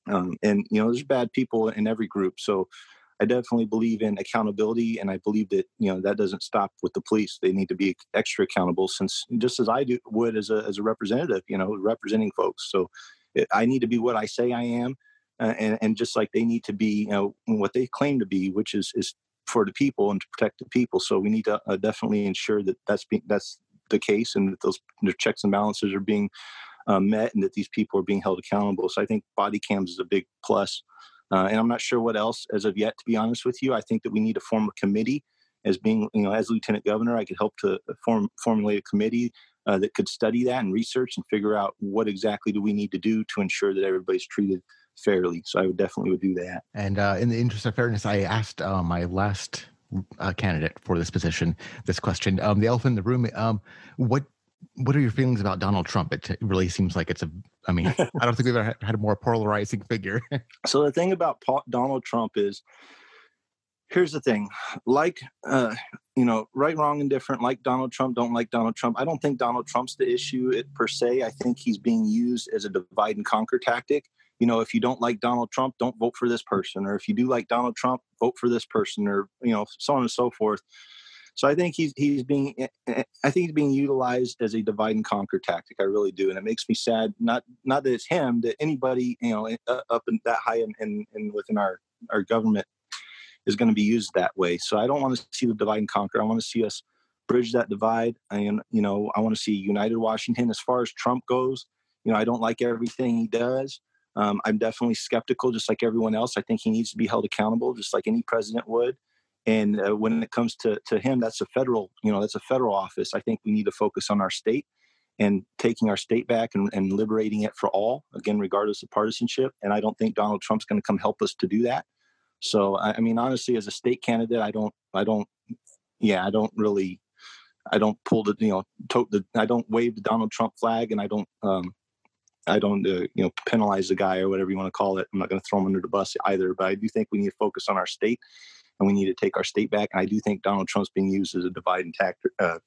And there's bad people in every group. So I definitely believe in accountability, and I believe that that doesn't stop with the police. They need to be extra accountable, since just as I would as a representative, representing folks. So I need to be what I say I am, and just like they need to be, what they claim to be, which is for the people and to protect the people. So we need to definitely ensure that that's the case, and that the checks and balances are being met, and that these people are being held accountable. So I think body cams is a big plus. And I'm not sure what else as of yet, to be honest with you. I think that we need to form a committee. As being, as Lieutenant Governor, I could help to formulate a committee that could study that and research and figure out what exactly do we need to do to ensure that everybody's treated fairly. So I would definitely do that. And in the interest of fairness, I asked my last candidate for this position this question. The elephant in the room. What are your feelings about Donald Trump? It really seems like I don't think we've ever had a more polarizing figure. So the thing about Donald Trump is, here's the thing, right, wrong, and different, like Donald Trump, don't like Donald Trump. I don't think Donald Trump's the issue per se. I think he's being used as a divide and conquer tactic. If you don't like Donald Trump, don't vote for this person. Or if you do like Donald Trump, vote for this person, or, so on and so forth. So I think he's being utilized as a divide and conquer tactic. I really do, and it makes me sad. Not that it's him, that anybody up in that high and within our government is going to be used that way. So I don't want to see the divide and conquer. I want to see us bridge that divide, and I want to see united Washington. As far as Trump goes, I don't like everything he does. I'm definitely skeptical, just like everyone else. I think he needs to be held accountable, just like any president would. And when it comes to him, that's a federal office. I think we need to focus on our state and taking our state back and liberating it for all, again, regardless of partisanship. And I don't think Donald Trump's going to come help us to do that. So, I mean, honestly, as a state candidate, I don't wave the Donald Trump flag, and I don't penalize the guy or whatever you want to call it. I'm not going to throw him under the bus either, but I do think we need to focus on our state, and we need to take our state back. And I do think Donald Trump's being used as a divide and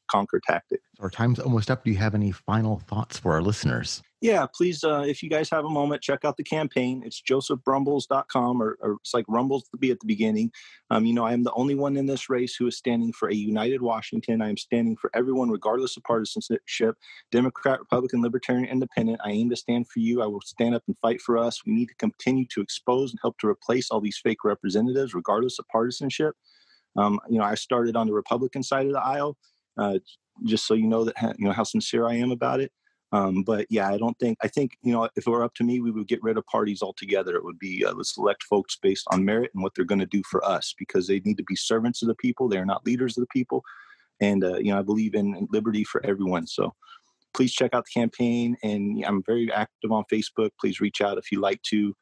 conquer tactic. Our time's almost up. Do you have any final thoughts for our listeners? Yeah, please, if you guys have a moment, check out the campaign. It's josephbrumbles.com, or it's like Rumbles to be at the beginning. I am the only one in this race who is standing for a united Washington. I am standing for everyone, regardless of partisanship, Democrat, Republican, Libertarian, Independent. I aim to stand for you. I will stand up and fight for us. We need to continue to expose and help to replace all these fake representatives, regardless of partisanship. I started on the Republican side of the aisle, just so you know that how sincere I am about it. But yeah, I think, if it were up to me, we would get rid of parties altogether. It would be, let's elect folks based on merit and what they're going to do for us, because they need to be servants of the people. They are not leaders of the people. And, I believe in liberty for everyone. So please check out the campaign. And I'm very active on Facebook. Please reach out if you like to.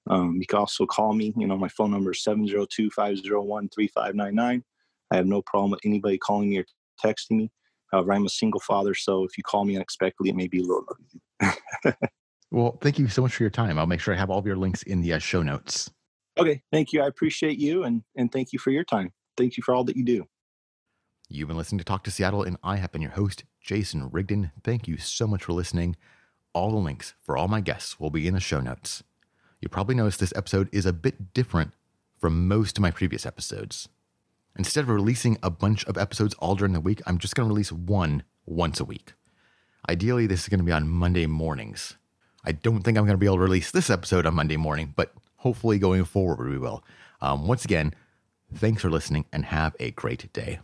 You can also call me. My phone number is 702-501-3599. I have no problem with anybody calling me or texting me. However, I'm a single father, so if you call me unexpectedly, it may be a little noisy. Well, thank you so much for your time. I'll make sure I have all of your links in the show notes. Okay, thank you. I appreciate you, and thank you for your time. Thank you for all that you do. You've been listening to Talk to Seattle, and I have been your host, Jason Rigdon. Thank you so much for listening. All the links for all my guests will be in the show notes. You probably noticed this episode is a bit different from most of my previous episodes. Instead of releasing a bunch of episodes all during the week, I'm just going to release one once a week. Ideally, this is going to be on Monday mornings. I don't think I'm going to be able to release this episode on Monday morning, but hopefully going forward we will. Once again, thanks for listening and have a great day.